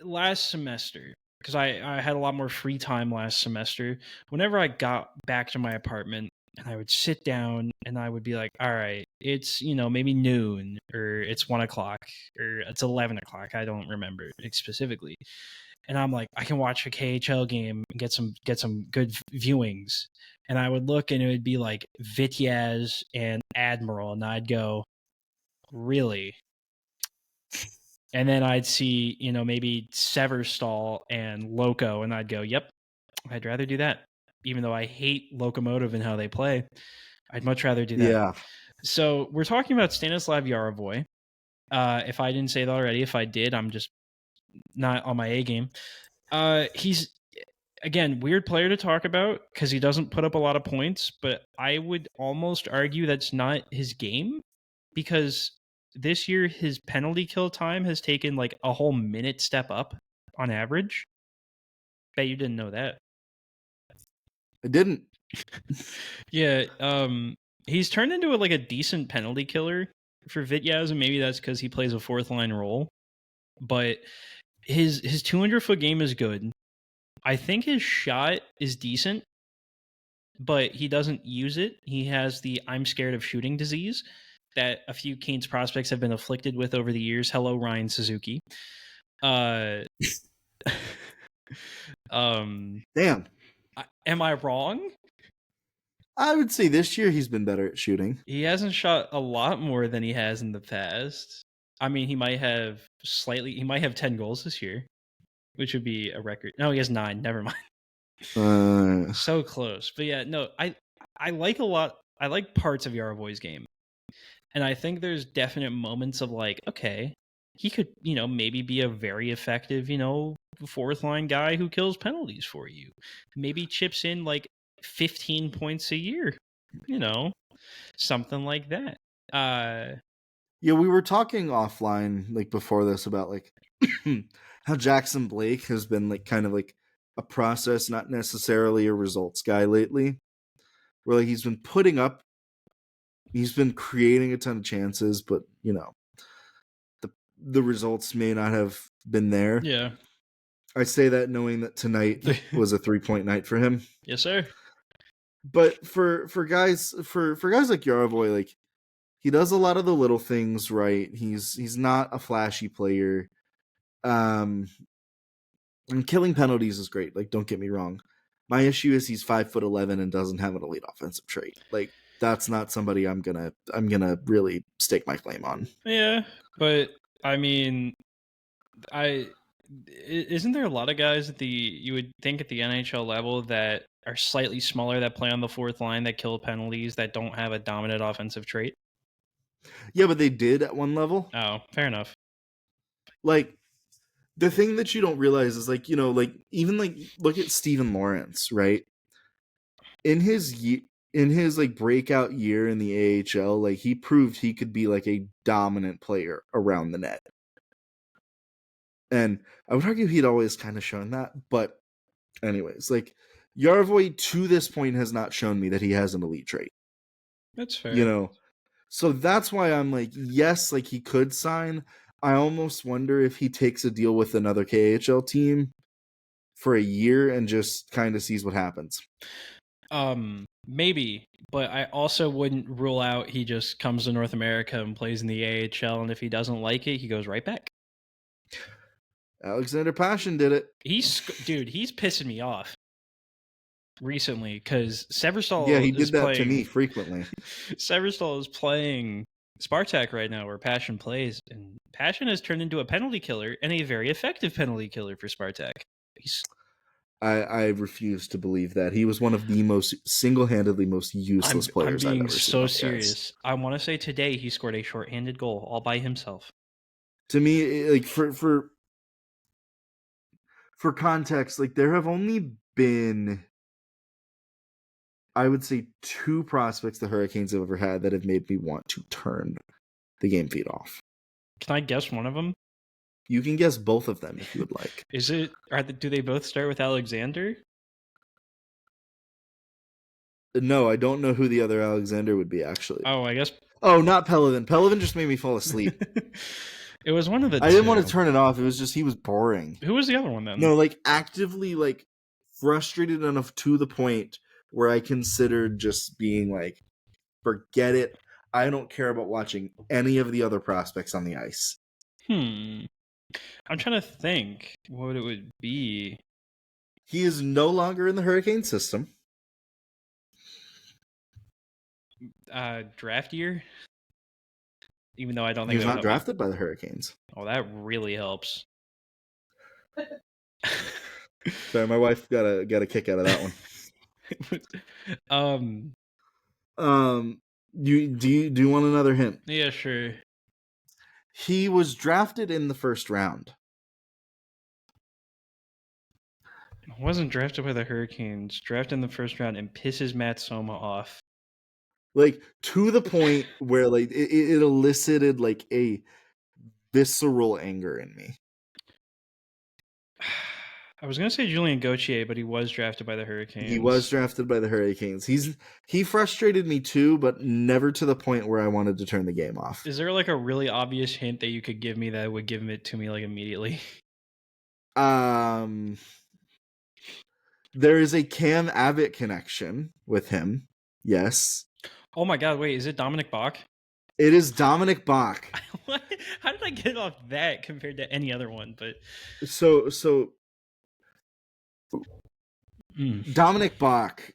last semester, because I had a lot more free time last semester. Whenever I got back to my apartment and I would sit down and I would be like, all right, it's, maybe noon or it's 1 o'clock or it's 11 o'clock. I don't remember specifically. And I'm like, I can watch a KHL game and get some good viewings. And I would look and it would be Vityaz and Admiral. And I'd go, really? And then I'd see, maybe Severstal and Loco. And I'd go, yep, I'd rather do that. Even though I hate Locomotive and how they play, I'd much rather do that. Yeah. So we're talking about Stanislav Yarovoy. If I didn't say that already, if I did, I'm just not on my A game. He's again weird player to talk about because he doesn't put up a lot of points, but I would almost argue that's not his game because this year his penalty kill time has taken like a whole minute step up on average. Bet you didn't know that. I didn't. Yeah, he's turned into like a decent penalty killer for Vityaz, and maybe that's because he plays a fourth line role. But his 200-foot game is good. I think his shot is decent, but he doesn't use it. He has the I'm scared of shooting disease that a few Canes prospects have been afflicted with over the years. Hello, Ryan Suzuki. Uh, Damn. am I wrong? I would say this year he's been better at shooting. He hasn't shot a lot more than he has in the past. I mean, he might have 10 goals this year, which would be a record. No, he has 9. Never mind. So close. But yeah, no, I like a lot. I like parts of Yaravoy's game. And I think there's definite moments of like, okay, he could, maybe be a very effective, fourth line guy who kills penalties for you. Maybe chips in like 15 points a year, something like that. Yeah, we were talking offline like before this about like how Jackson Blake has been like kind of like a process, not necessarily a results guy lately. Where like he's been creating a ton of chances, but the results may not have been there. Yeah. I say that knowing that tonight was a 3-point night for him. Yes, sir. But for guys like Yaravoy, like he does a lot of the little things right. He's not a flashy player. And killing penalties is great. Like, don't get me wrong. My issue is he's 5'11" and doesn't have an elite offensive trait. Like, that's not somebody I'm gonna really stake my claim on. Yeah, but I mean, isn't there a lot of guys you would think at the NHL level that are slightly smaller that play on the fourth line that kill penalties that don't have a dominant offensive trait? Yeah, but they did at one level. Oh, fair enough. Like, the thing that you don't realize is like, like even like look at Steven Lawrence, right? In his like breakout year in the AHL, like he proved he could be like a dominant player around the net. And I would argue he'd always kind of shown that, but anyways, like Yaravoy to this point has not shown me that he has an elite trait. That's fair. So that's why I'm like, yes, like he could sign. I almost wonder if he takes a deal with another KHL team for a year and just kind of sees what happens. Maybe, but I also wouldn't rule out he just comes to North America and plays in the AHL, and if he doesn't like it, he goes right back. Alexander Pashin did it. He's pissing me off recently because Severstal. Yeah, he did that to me frequently. Severstal is playing Spartak right now, where Pashin plays, and Pashin has turned into a penalty killer and a very effective penalty killer for Spartak. I refuse to believe that. He was one of the most single-handedly most useless players I've ever seen. I'm being so serious. I want to say today he scored a shorthanded goal all by himself. To me, like for context, like there have only been, I would say, 2 prospects the Hurricanes have ever had that have made me want to turn the game feed off. Can I guess one of them? You can guess both of them if you would like. Do they both start with Alexander? No, I don't know who the other Alexander would be, actually. Oh, I guess. Oh, not Pelovin. Pelovin just made me fall asleep. It was one of the I didn't want to turn it off. It was just he was boring. Who was the other one then? No, like actively like frustrated enough to the point where I considered just being like, forget it. I don't care about watching any of the other prospects on the ice. I'm trying to think what it would be. He is no longer in the Hurricane system. Draft year? Even though I don't think he was not drafted by the Hurricanes. Oh, that really helps. Sorry, my wife got a kick out of that one. Do you want another hint? Yeah, sure. He was drafted in the first round. Wasn't drafted by the Hurricanes. Drafted in the first round and pisses Matt Soma off. Like, to the point where like it elicited like a visceral anger in me. I was gonna say Julian Gauthier, but he was drafted by the Hurricanes. He was drafted by the Hurricanes. He frustrated me too, but never to the point where I wanted to turn the game off. Is there like a really obvious hint that you could give me that would give it to me like immediately? There is a Cam Abbott connection with him. Yes. Oh my god, wait, is it Dominic Bach? It is Dominic Bach. How did I get off that compared to any other one? But so Dominic Bach,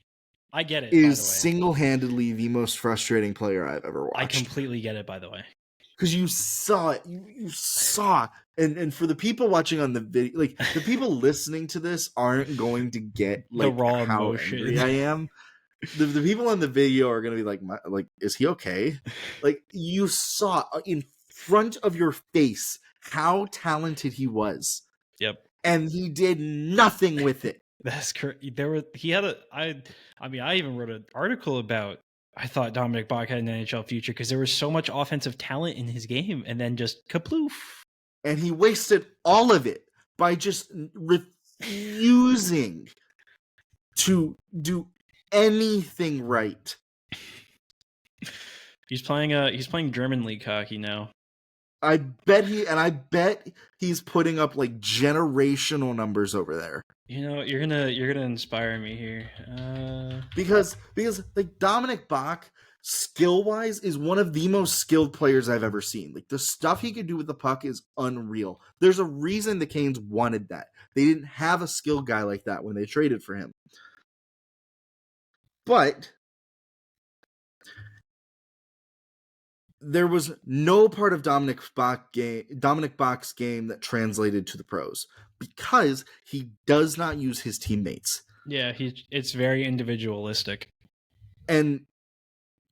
I get it, is single-handedly the most frustrating player I've ever watched. I completely get it, by the way. Because you saw it. You saw. And for the people watching on the video, like, the people listening to this aren't going to get like the raw how emotion angry I am. The people on the video are going to be like, is he okay? Like, you saw in front of your face how talented he was. Yep. And he did nothing with it. That's correct. I even wrote an article about, I thought Dominic Bach had an NHL future because there was so much offensive talent in his game, and then just kaploof. And he wasted all of it by just refusing to do anything right. He's playing German league hockey now. I bet he's putting up like generational numbers over there. You know, you're gonna inspire me here. Because like Dominic Bach, skill-wise, is one of the most skilled players I've ever seen. Like, the stuff he could do with the puck is unreal. There's a reason the Canes wanted that. They didn't have a skill guy like that when they traded for him. But there was no part of Dominic Bach's game that translated to the pros because he does not use his teammates. Yeah, it's very individualistic. And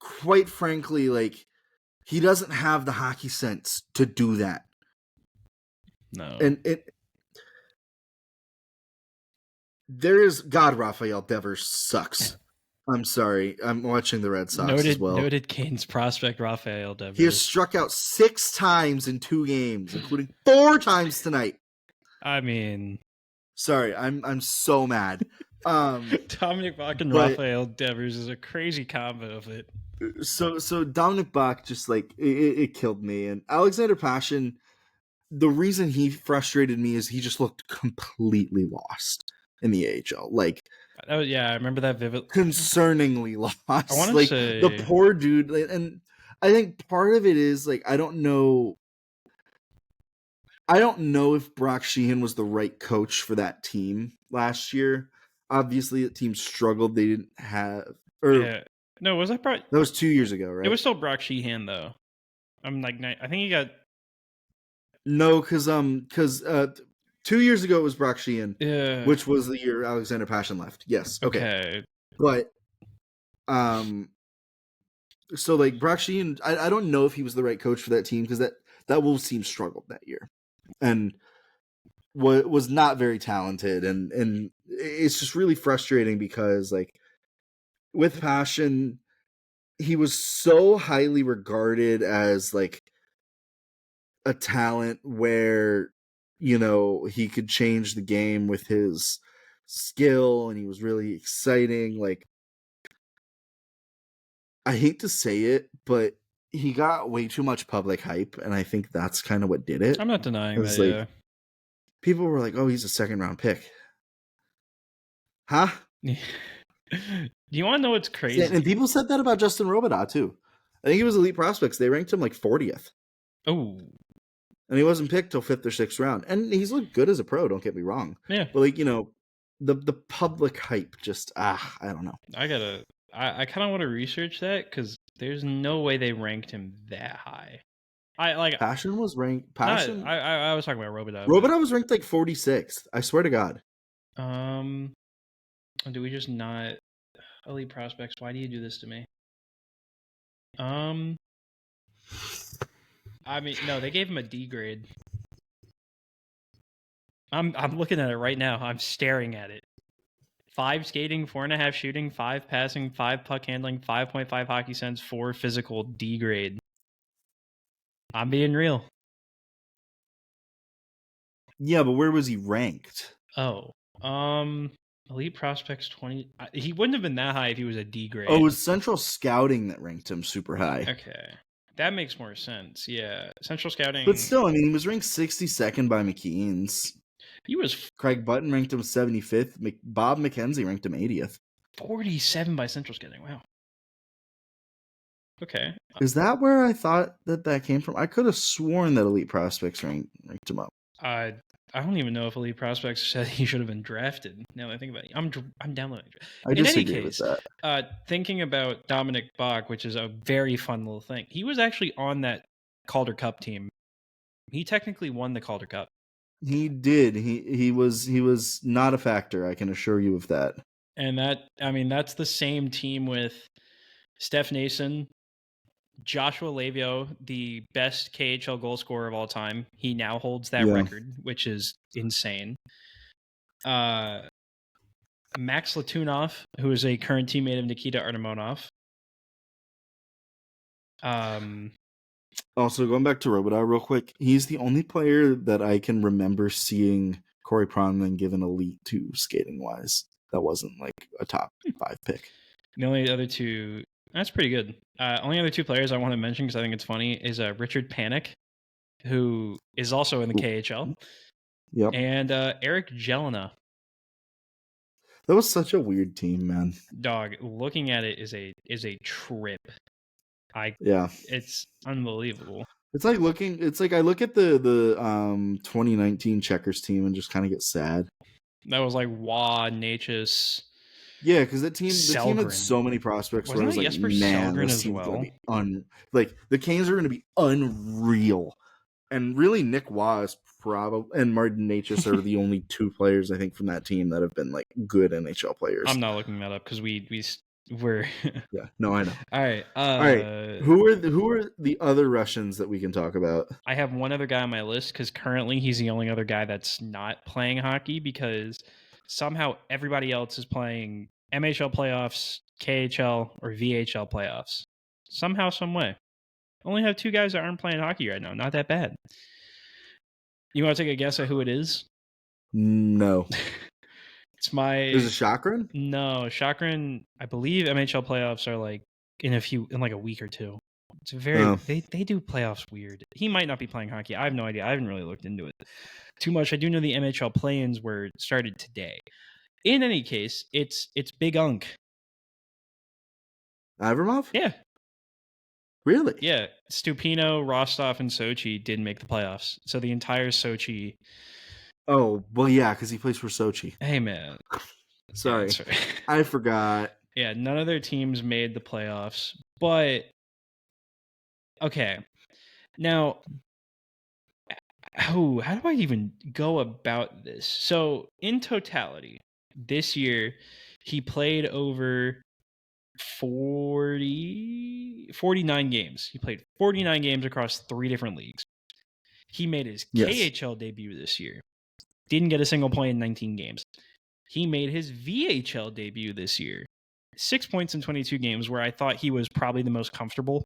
quite frankly, like, he doesn't have the hockey sense to do that. No. And Raphael Devers sucks. I'm sorry. I'm watching the Red Sox as well. Noted Canes prospect Raphael Devers. He has struck out 6 times in 2 games, including 4 times tonight. I mean, sorry, I'm so mad. Dominic Bach and Raphael Devers is a crazy combo of it. So Dominic Bach just like it killed me. And Alexander Pashin, the reason he frustrated me is he just looked completely lost in the AHL. Like, yeah, I remember that vividly. Concerningly lost. I want to like, say the poor dude, and I think part of it is like I don't know if Brock Sheehan was the right coach for that team last year. Obviously, the team struggled. They didn't have. No, was that Brock? That was 2 years ago, right? It was still Brock Sheehan, though. I'm like, I think he got. No, because 2 years ago it was Brock Sheehan, which was the year Alexander Pashin left. Yes, okay. But so like Brock Sheehan, I don't know if he was the right coach for that team because that Wolves team struggled that year, and was not very talented, and it's just really frustrating because like with Pashin, he was so highly regarded as like a talent where, you know, he could change the game with his skill and he was really exciting. Like, I hate to say it, but he got way too much public hype, and I think that's kind of what did it. I'm not denying that, like, yeah. People were like, oh, he's a 2nd-round pick. Huh? Do you want to know what's crazy? And people said that about Justin Robidas, too. I think he was elite prospects. They ranked him like 40th. Oh. And he wasn't picked till 5th or 6th round. And he's looked good as a pro, don't get me wrong. Yeah. But, like, you know, the public hype just, I don't know. I kind of want to research that because there's no way they ranked him that high. Pashin was ranked. Pashin. I was talking about Robidas. Robidas was ranked like 46th. I swear to God. Do we just not elite prospects? Why do you do this to me? I mean, no, they gave him a D grade. I'm looking at it right now. I'm staring at it. 5 skating, 4.5 shooting, 5 passing, 5 puck handling, 5.5 hockey sense, 4 physical, D grade. I'm being real. Yeah, but where was he ranked? Oh, elite prospects 20. He wouldn't have been that high if he was a D grade. Oh, it was Central Scouting that ranked him super high. Okay, that makes more sense. Yeah, Central Scouting. But still, I mean, he was ranked 62nd by McKean's. He was Craig Button ranked him 75th. Bob McKenzie ranked him 80th. 47 by Central Scouting. Wow. Okay. Is that where I thought that came from? I could have sworn that Elite Prospects ranked him up. I don't even know if Elite Prospects said he should have been drafted. Now that I think about it, I'm downloading. I disagree with that. Thinking about Dominic Bach, which is a very fun little thing. He was actually on that Calder Cup team. He technically won the Calder Cup. He did. He was not a factor. I can assure you of that. And that's the same team with Steph Nason, Joshua Lavio, the best KHL goal scorer of all time. He now holds that record, which is insane. Max Latunov, who is a current teammate of Nikita Artemonov. Also, going back to Robitaille real quick, he's the only player that I can remember seeing Corey Pronman given elite to skating wise. That wasn't like a top 5 pick. The only other two, that's pretty good. Only other 2 players I want to mention because I think it's funny is Richard Panik, who is also in the KHL. Yep. And Eric Jelena. That was such a weird team, man. Dog, looking at it is a trip. It's unbelievable. It's like I look at the 2019 Checkers team and just kind of get sad. That was like Natchez. Yeah, because the team had so many prospects. Where I was like, man, this team's gonna be like the Canes are gonna be unreal. And really, Nick Waugh and Martin Natchez are the only 2 players I think from that team that have been like good NHL players. I'm not looking that up because we're yeah. No, I know. All right. Who are the other Russians that we can talk about? I have one other guy on my list because currently he's the only other guy that's not playing hockey because somehow everybody else is playing MHL playoffs, KHL, or VHL playoffs. Somehow, some way. Only have 2 guys that aren't playing hockey right now. Not that bad. You want to take a guess at who it is? No. It's my. Is it Chakrin? No, Chakrin. I believe MHL playoffs are like in like a week or 2. It's very. They do playoffs weird. He might not be playing hockey. I have no idea. I haven't really looked into it too much. I do know the MHL play-ins were started today. In any case, it's Big Unk. Avramov? Yeah. Really? Yeah. Stupino, Rostov, and Sochi didn't make the playoffs. So the entire Sochi. Oh, well, yeah, because he plays for Sochi. Hey, man. Sorry. Yeah, I forgot. Yeah, none of their teams made the playoffs. But, okay. Now, how do I even go about this? So, in totality, this year, he played over 49 games. He played 49 games across 3 different leagues. He made his KHL debut this year. Didn't get a single point in 19 games. He made his VHL debut this year. 6 points in 22 games, where I thought he was probably the most comfortable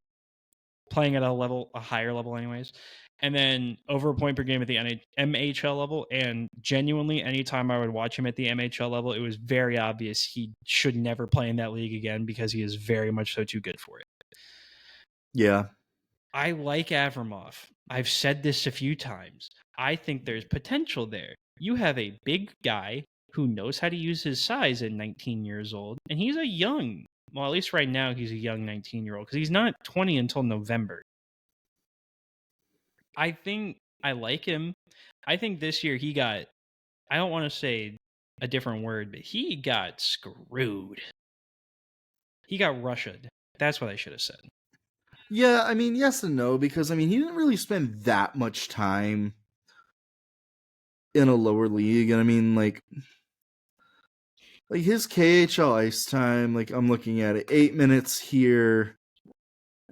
playing at a higher level anyways. And then over a point per game at the MHL level. And genuinely, anytime I would watch him at the MHL level, it was very obvious he should never play in that league again because he is very much so too good for it. Yeah. I like Avramov. I've said this a few times. I think there's potential there. You have a big guy who knows how to use his size at 19 years old, and he's a young, well, at least right now he's a young 19-year-old because he's not 20 until November. I think I like him. I think this year he got, I don't want to say a different word, but he got screwed. He got Russia'd. That's what I should have said. Yeah, I mean, yes and no, because, I mean, he didn't really spend that much time in a lower league. And, I mean, like his KHL ice time, like, I'm looking at it, 8 minutes here,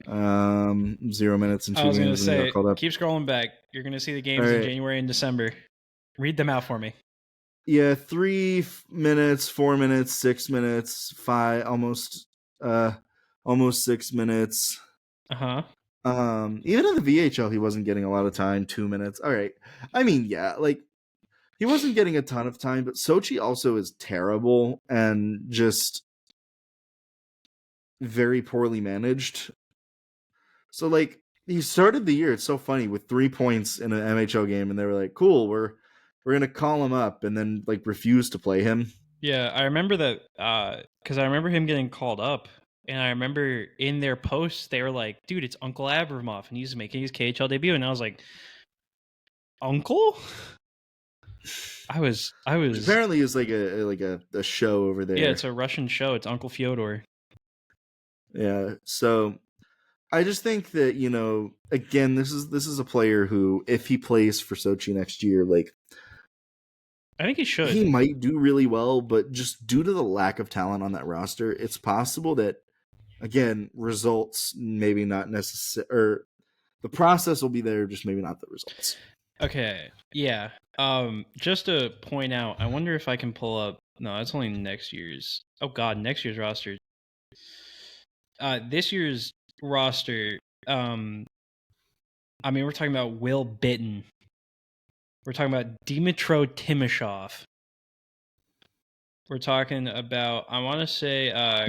0 minutes and 2 games. I was going to say, keep scrolling back. You're going to see the games in January and December. Read them out for me. Yeah, 3 minutes, 4 minutes, 6 minutes, almost 6 minutes. Uh-huh. Even in the VHL, he wasn't getting a lot of time. 2 minutes. All right. I mean, yeah, like he wasn't getting a ton of time, but Sochi also is terrible and just very poorly managed. So like he started the year, it's so funny, with 3 points in an MHL game, and they were like, "Cool, we're gonna call him up," and then like refuse to play him. Yeah, I remember that because I remember him getting called up, and I remember in their posts they were like, "Dude, it's Uncle Abramov, and he's making his KHL debut," and I was like, "Uncle?" I Which was apparently is like a show over Yeah, there. it's a Russian show. It's Uncle Fyodor. Yeah. So I just think that, again, this is a player who, if he plays for Sochi next year, like I think he he should. might do really well, but just due to the lack of talent on that roster, it's possible that, again, results maybe not necessary, or the process will be there, just maybe not the results. Okay, yeah. Just to point out, I wonder if I can pull up. No, that's only next year's. Oh God, next year's roster. This year's roster. I mean, we're talking about Will Bitten. We're talking about Dimitro Timashov. We're talking about, I want to say, or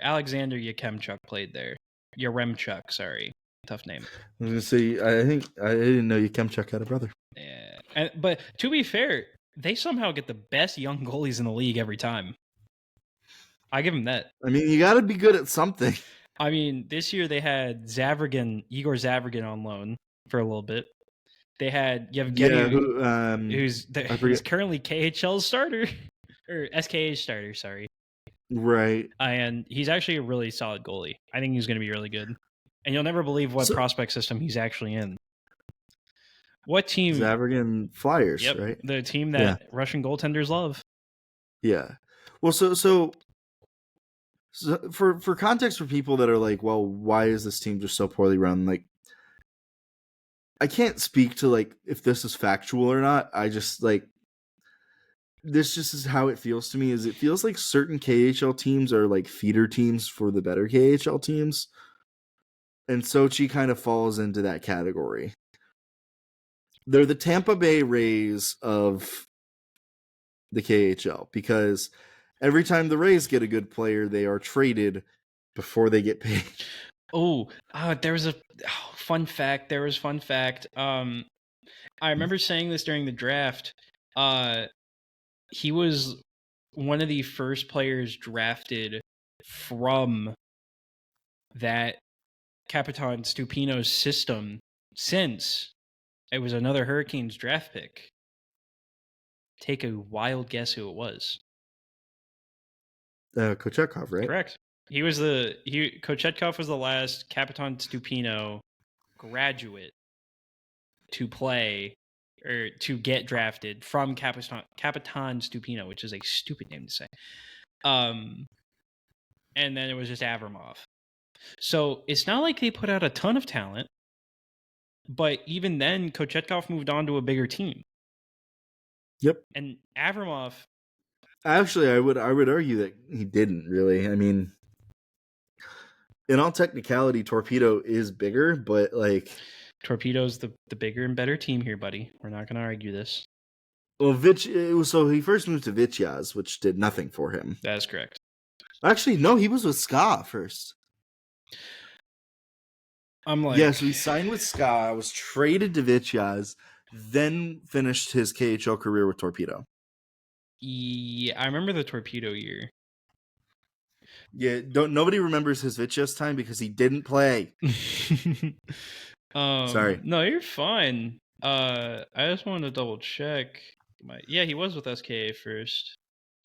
Alexander Yakemchuk played there. Yaremchuk, sorry, tough name. I was gonna say, I think I didn't know Yakemchuk had a brother. Yeah, but to be fair, they somehow get the best young goalies in the league every time. I give them that. I mean, you got to be good at something. I mean, this year they had Igor Zavragin on loan for a little bit. They had Yevgeny, Yeah, he's currently KHL starter or SKA starter. Sorry, right. and he's actually a really solid goalie. I think he's going to be really good, and you'll never believe what prospect system he's actually in. What team? Zavragin Flyers, Yep, right? the team that Russian goaltenders love. Yeah. Well, so for context, for people that are like, well, why is this team just so poorly run? Like, I can't speak to like if this is factual or not. I just like this just is how it feels to me. Is it feels like certain KHL teams are like feeder teams for the better KHL teams, and Sochi kind of falls into that category. They're the Tampa Bay Rays of the KHL because every time the Rays get a good player, they are traded before they get paid. There was a fun fact. I remember saying this during the draft. He was one of the first players drafted from that Capitan Stupino's system since it was another Hurricanes draft pick. Take a wild guess who it was. Kochetkov, right? Correct. Kochetkov was the last Capitan Stupino graduate to play or to get drafted from Capitan Stupino, which is a stupid name to say. And then it was just Avramov. So it's not like they put out a ton of talent, but even then, Kochetkov moved on to a bigger team. Yep. And Avramov. Actually, I would argue that he didn't really. I mean, in all technicality, Torpedo is bigger, but like Torpedo's the bigger and better team here, buddy. We're not going to argue this. Well, so he first moved to Vityaz, which did nothing for him. That is correct. Actually, no, he was with SKA first. I'm like, yes, he signed with SKA, was traded to Vityaz, then finished his KHL career with Torpedo. Yeah, I remember the Torpedo year. Yeah, nobody remembers his Vityaz time because he didn't play. Sorry. No, you're fine. I just wanted to double check. Yeah, he was with SKA first.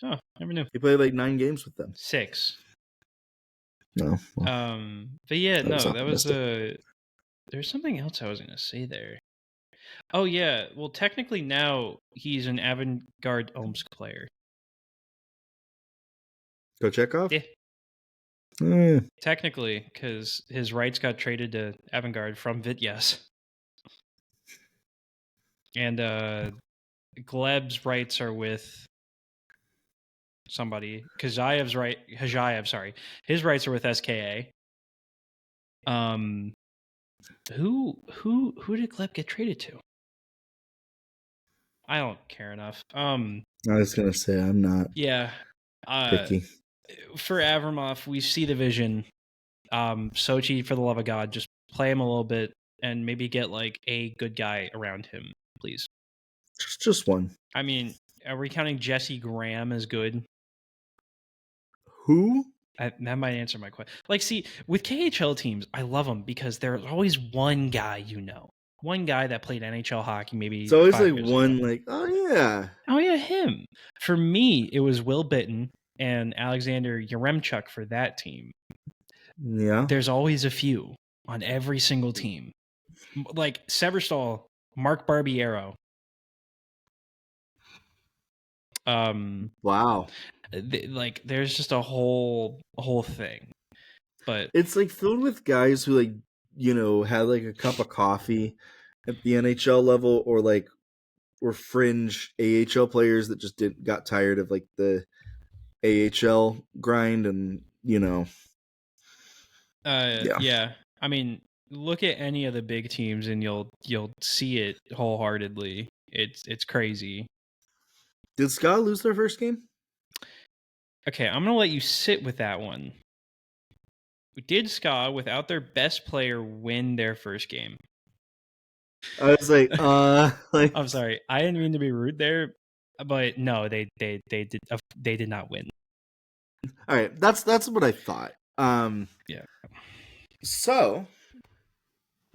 Oh, never knew. He played like 9 games with them. 6. No. Well, but yeah, that was there's something else I was gonna say there. Oh yeah, well technically now he's an Avangard Omsk player. Kochetkov? Yeah. Technically, because his rights got traded to Avangard from Vityaz. And Gleb's rights are with somebody. Hajayev, sorry. His rights are with SKA. Who did Gleb get traded to? I don't care enough. I was gonna say I'm not picky. For Avramov, we see the vision. Sochi, for the love of God, just play him a little bit and maybe get like a good guy around him, please. Just one. I mean, are we counting Jesse Graham as good? Who? That might answer my question. Like, see, with KHL teams, I love them because there's always one guy, one guy that played NHL hockey maybe It's always 5 like years one, ago. like, oh yeah, Him. For me, it was Will Bitton and Alexander Yaremchuk for that team. Yeah. There's always a few on every single team. Like Severstall, Mark Barbiero. Wow. Like there's just a whole thing. But it's like filled with guys who had like a cup of coffee at the NHL level, or like were fringe AHL players that just got tired of like the AHL grind, and yeah. I mean, look at any of the big teams and you'll see it wholeheartedly. It's crazy. Did Ska lose their first game? Okay, I'm gonna let you sit with that one. Did Ska, without their best player, win their first game? I was like, I'm sorry, I didn't mean to be rude there, but no, they did not win. All right, that's what I thought. Yeah. So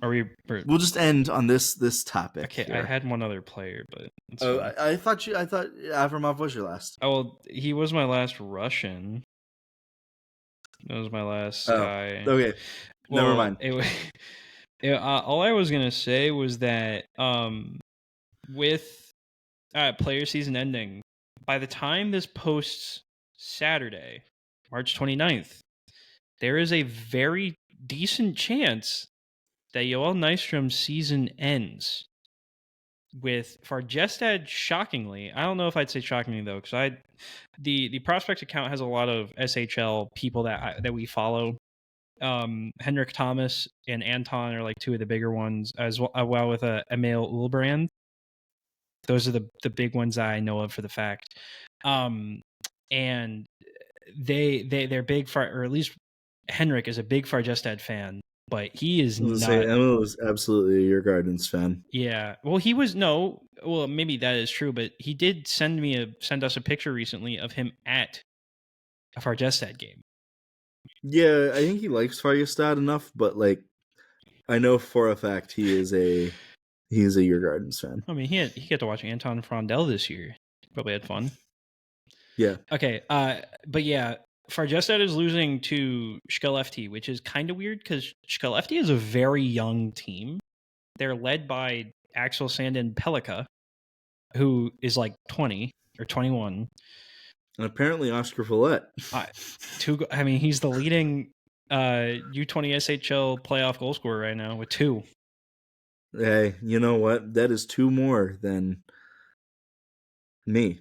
we'll just end on this topic. Okay, here. I had one other player, but I thought Avramov was your last. Oh, well, he was my last Russian. That was my last guy. Okay, well, never mind. All I was gonna say was that with player season ending, by the time this posts Saturday, March 29th, there is a very decent chance that Yoel Nystrom's season ends. With Fargestad, shockingly, I don't know if I'd say shockingly though, because the prospects account has a lot of SHL people that we follow. Henrik Thomas and Anton are like two of the bigger ones, as well with Emil Ulbrand. Those are the big ones that I know of for the fact. And they're big or at least Henrik is a big Fargestad fan, but he is not. Emil is absolutely your Gardens fan. Yeah, well, he was well, maybe that is true, but he did send us a picture recently of him at a Fargestad game. Yeah, I think he likes Fargestad enough, but like, I know for a fact he is a Your Gardens fan. I mean, he got to watch Anton Frondel this year. Probably had fun. Yeah. Okay. But yeah, Fargestad is losing to Skellefteå, which is kind of weird because Skellefteå is a very young team. They're led by Axel Sandin Pelika, who is like 20 or 21. And apparently Oscar Follett. I mean, he's the leading U20 SHL playoff goal scorer right now with 2. Hey, you know what? That is 2 more than me.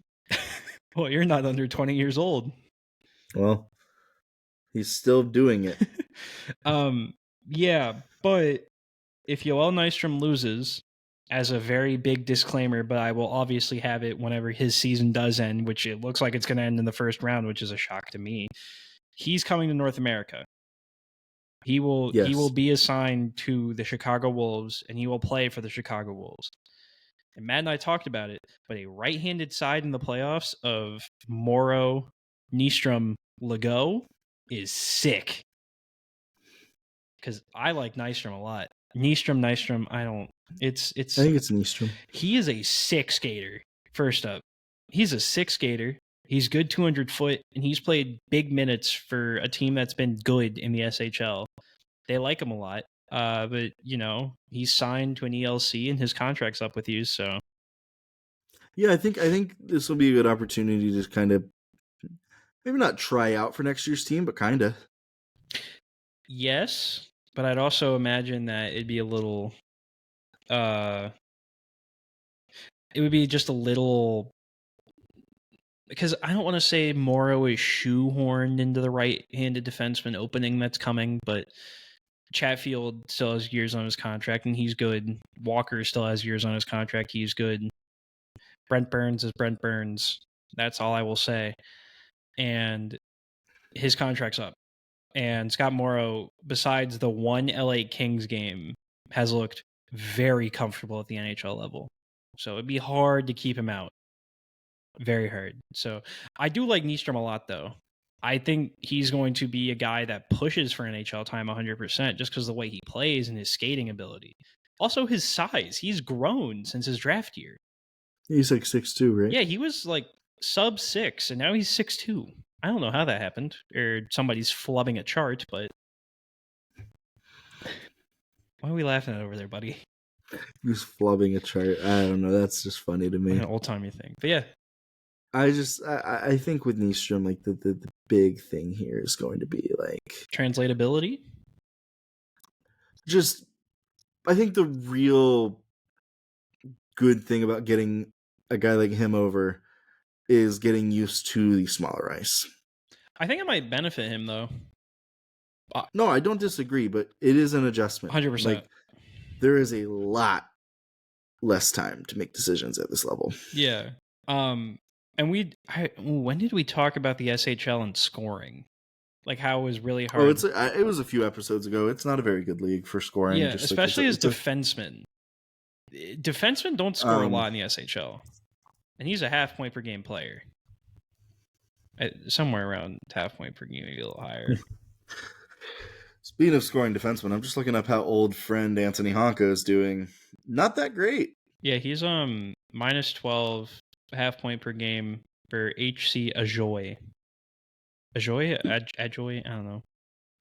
Well, you're not under 20 years old. Well, he's still doing it. Yeah, but if Yoel Nystrom loses, as a very big disclaimer, but I will obviously have it whenever his season does end, which it looks like it's going to end in the first round, which is a shock to me. He's coming to North America. He will be assigned to the Chicago Wolves, and he will play for the Chicago Wolves. And Matt and I talked about it, but a right-handed side in the playoffs of Morrow, Nystrom, Legault is sick. Because I like Nystrom a lot. Nystrom, I don't. I think it's Nystrom. He is a sick skater. First up, he's a sick skater. He's good 200 foot, and he's played big minutes for a team that's been good in the SHL. They like him a lot, but he's signed to an ELC, and his contract's up with you. So, yeah, I think this will be a good opportunity to kind of maybe not try out for next year's team, but kind of. Yes, but I'd also imagine that it'd be a little it would be just a little, because I don't want to say Morrow is shoehorned into the right-handed defenseman opening that's coming, but Chatfield still has years on his contract, and he's good. Walker still has years on his contract. He's good. Brent Burns is Brent Burns. That's all I will say. And his contract's up. And Scott Morrow, besides the one LA Kings game, has looked very comfortable at the NHL level. So it'd be hard to keep him out. Very hard. So I do like Nystrom a lot, though. I think he's going to be a guy that pushes for NHL time 100% just because of the way he plays and his skating ability. Also, his size. He's grown since his draft year. He's like 6'2", right? Yeah, he was like sub 6, and now he's 6'2". I don't know how that happened, or somebody's flubbing a chart, but why are we laughing at over there, buddy? He's flubbing a chart. I don't know. That's just funny to me. Like an old-timey thing. But yeah. I think with Nystrom, like the big thing here is going to be like translatability. Just, I think the real good thing about getting a guy like him over is getting used to the smaller ice. I think it might benefit him, though. No, I don't disagree, but it is an adjustment. 100%. Like, there is a lot less time to make decisions at this level. Yeah. And when did we talk about the SHL and scoring? Like how it was really hard. It was a few episodes ago. It's not a very good league for scoring. Yeah, especially as defensemen. Defensemen don't score a lot in the SHL. And he's a half point per game player. Somewhere around half point per game, maybe a little higher. Speaking of scoring defensemen, I'm just looking up how old friend Anthony Honka is doing. Not that great. Yeah, he's minus 12 half point per game for HC Ajoy. Ajoy? Ajoy? I don't know.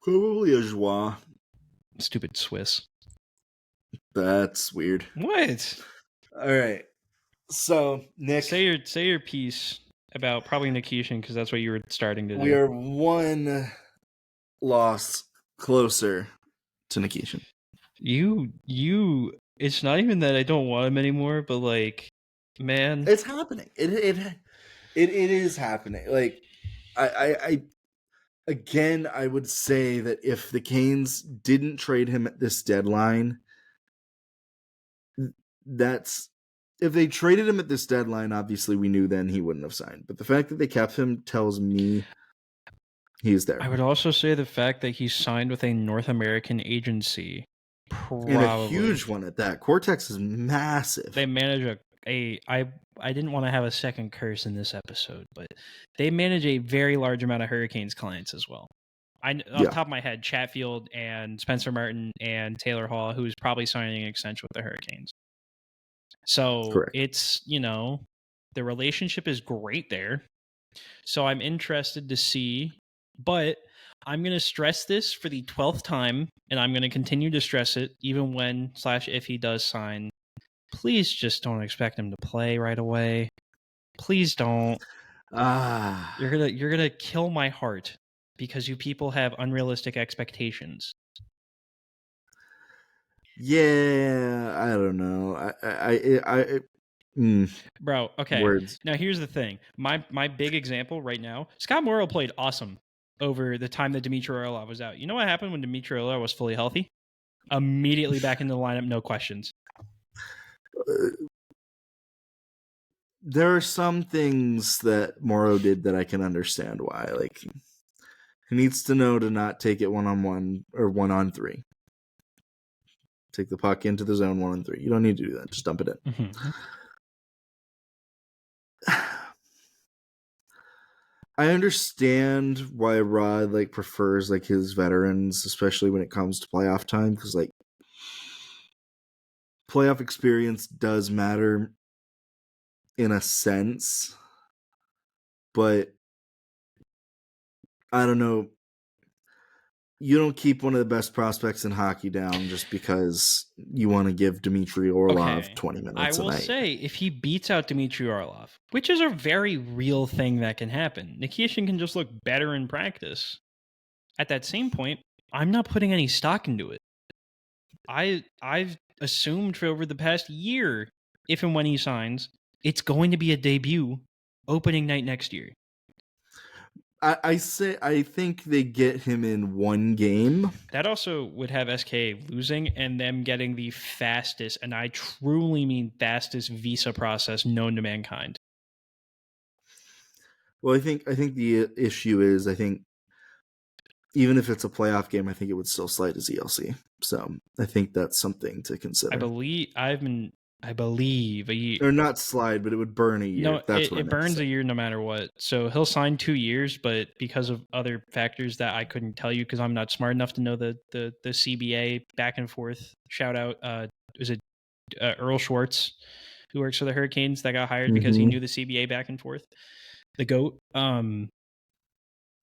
Probably Ajoie. Stupid Swiss. That's weird. What? All right. So, Nick, say your piece about probably Nikishin, because that's what you were starting to do. We are one loss closer to Nikishin. You. It's not even that I don't want him anymore, but like, man, it's happening. It is happening. Like, I would say that if the Canes didn't trade him at this deadline, if they traded him at this deadline, obviously we knew then he wouldn't have signed. But the fact that they kept him tells me he's there. I would also say the fact that he signed with a North American agency, probably. And a huge one at that. Cortex is massive. They manage I didn't want to have a second curse in this episode, but they manage a very large amount of Hurricanes clients as well. Off the top of my head, Chatfield and Spencer Martin and Taylor Hall, who's probably signing an extension with the Hurricanes. So correct. It's, the relationship is great there. So I'm interested to see, but I'm going to stress this for the 12th time, and I'm going to continue to stress it even when / if he does sign. Please just don't expect him to play right away. Please don't. You're gonna kill my heart because you people have unrealistic expectations. Yeah, I don't know. Bro, okay. Words. Now here's the thing. My big example right now, Scott Morrow played awesome over the time that Dmitry Orlov was out. You know what happened when Dmitry Orlov was fully healthy? Immediately back into the lineup, no questions. There are some things that Morrow did that I can understand why. Like, he needs to know to not take it 1-on-1 or 1-on-3. Take the puck into the zone 1-on-3. You don't need to do that. Just dump it in. Mm-hmm. I understand why Rod prefers his veterans, especially when it comes to playoff time, because playoff experience does matter in a sense, but I don't know. You don't keep one of the best prospects in hockey down just because you want to give Dmitry Orlov 20 minutes a night. I will say, if he beats out Dmitry Orlov, which is a very real thing that can happen, Nikishin can just look better in practice. At that same point, I'm not putting any stock into it. I've assumed for over the past year, if and when he signs, It's going to be a debut opening night next year. I think they get him in one game. That also would have SK losing and them getting the fastest, and I truly mean fastest visa process known to mankind. Well, I think the issue is, I think even if it's a playoff game, I think it would still slide as ELC. So I think that's something to consider. I believe a year. Or not slide, but it would burn a year. No, That's what it burns a year no matter what. So he'll sign 2 years, but because of other factors that I couldn't tell you because I'm not smart enough to know the CBA back and forth. Shout out, is it Earl Schwartz, who works for the Hurricanes, that got hired because he knew the CBA back and forth. The GOAT.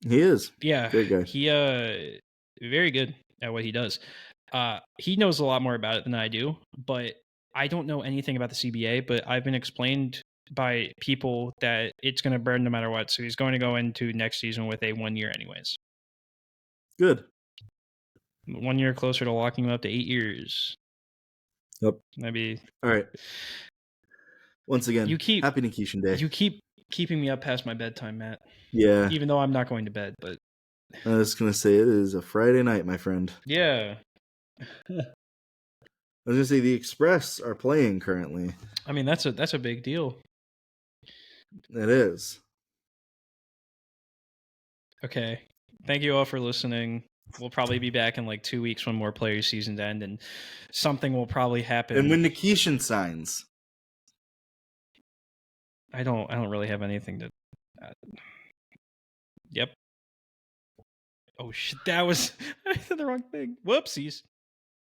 He is. Yeah, Great guy. he very good at what he does. He knows a lot more about it than I do, but I don't know anything about the CBA, but I've been explained by people that it's going to burn no matter what. So he's going to go into next season with a 1 year anyways. Good. 1 year closer to locking him up to 8 years. Yep. Maybe. All right. Once again, happy Nikishin Day. You keep keeping me up past my bedtime, Matt. Yeah. Even though I'm not going to bed, but I was going to say it is a Friday night, my friend. Yeah. I was going to say the Express are playing currently. I mean, that's a big deal. It is. Okay. Thank you all for listening. We'll probably be back in like 2 weeks when more players' seasons end, and something will probably happen. And when Nikishin signs. I don't really have anything to. Yep. Oh shit! That was I said the wrong thing. Whoopsies.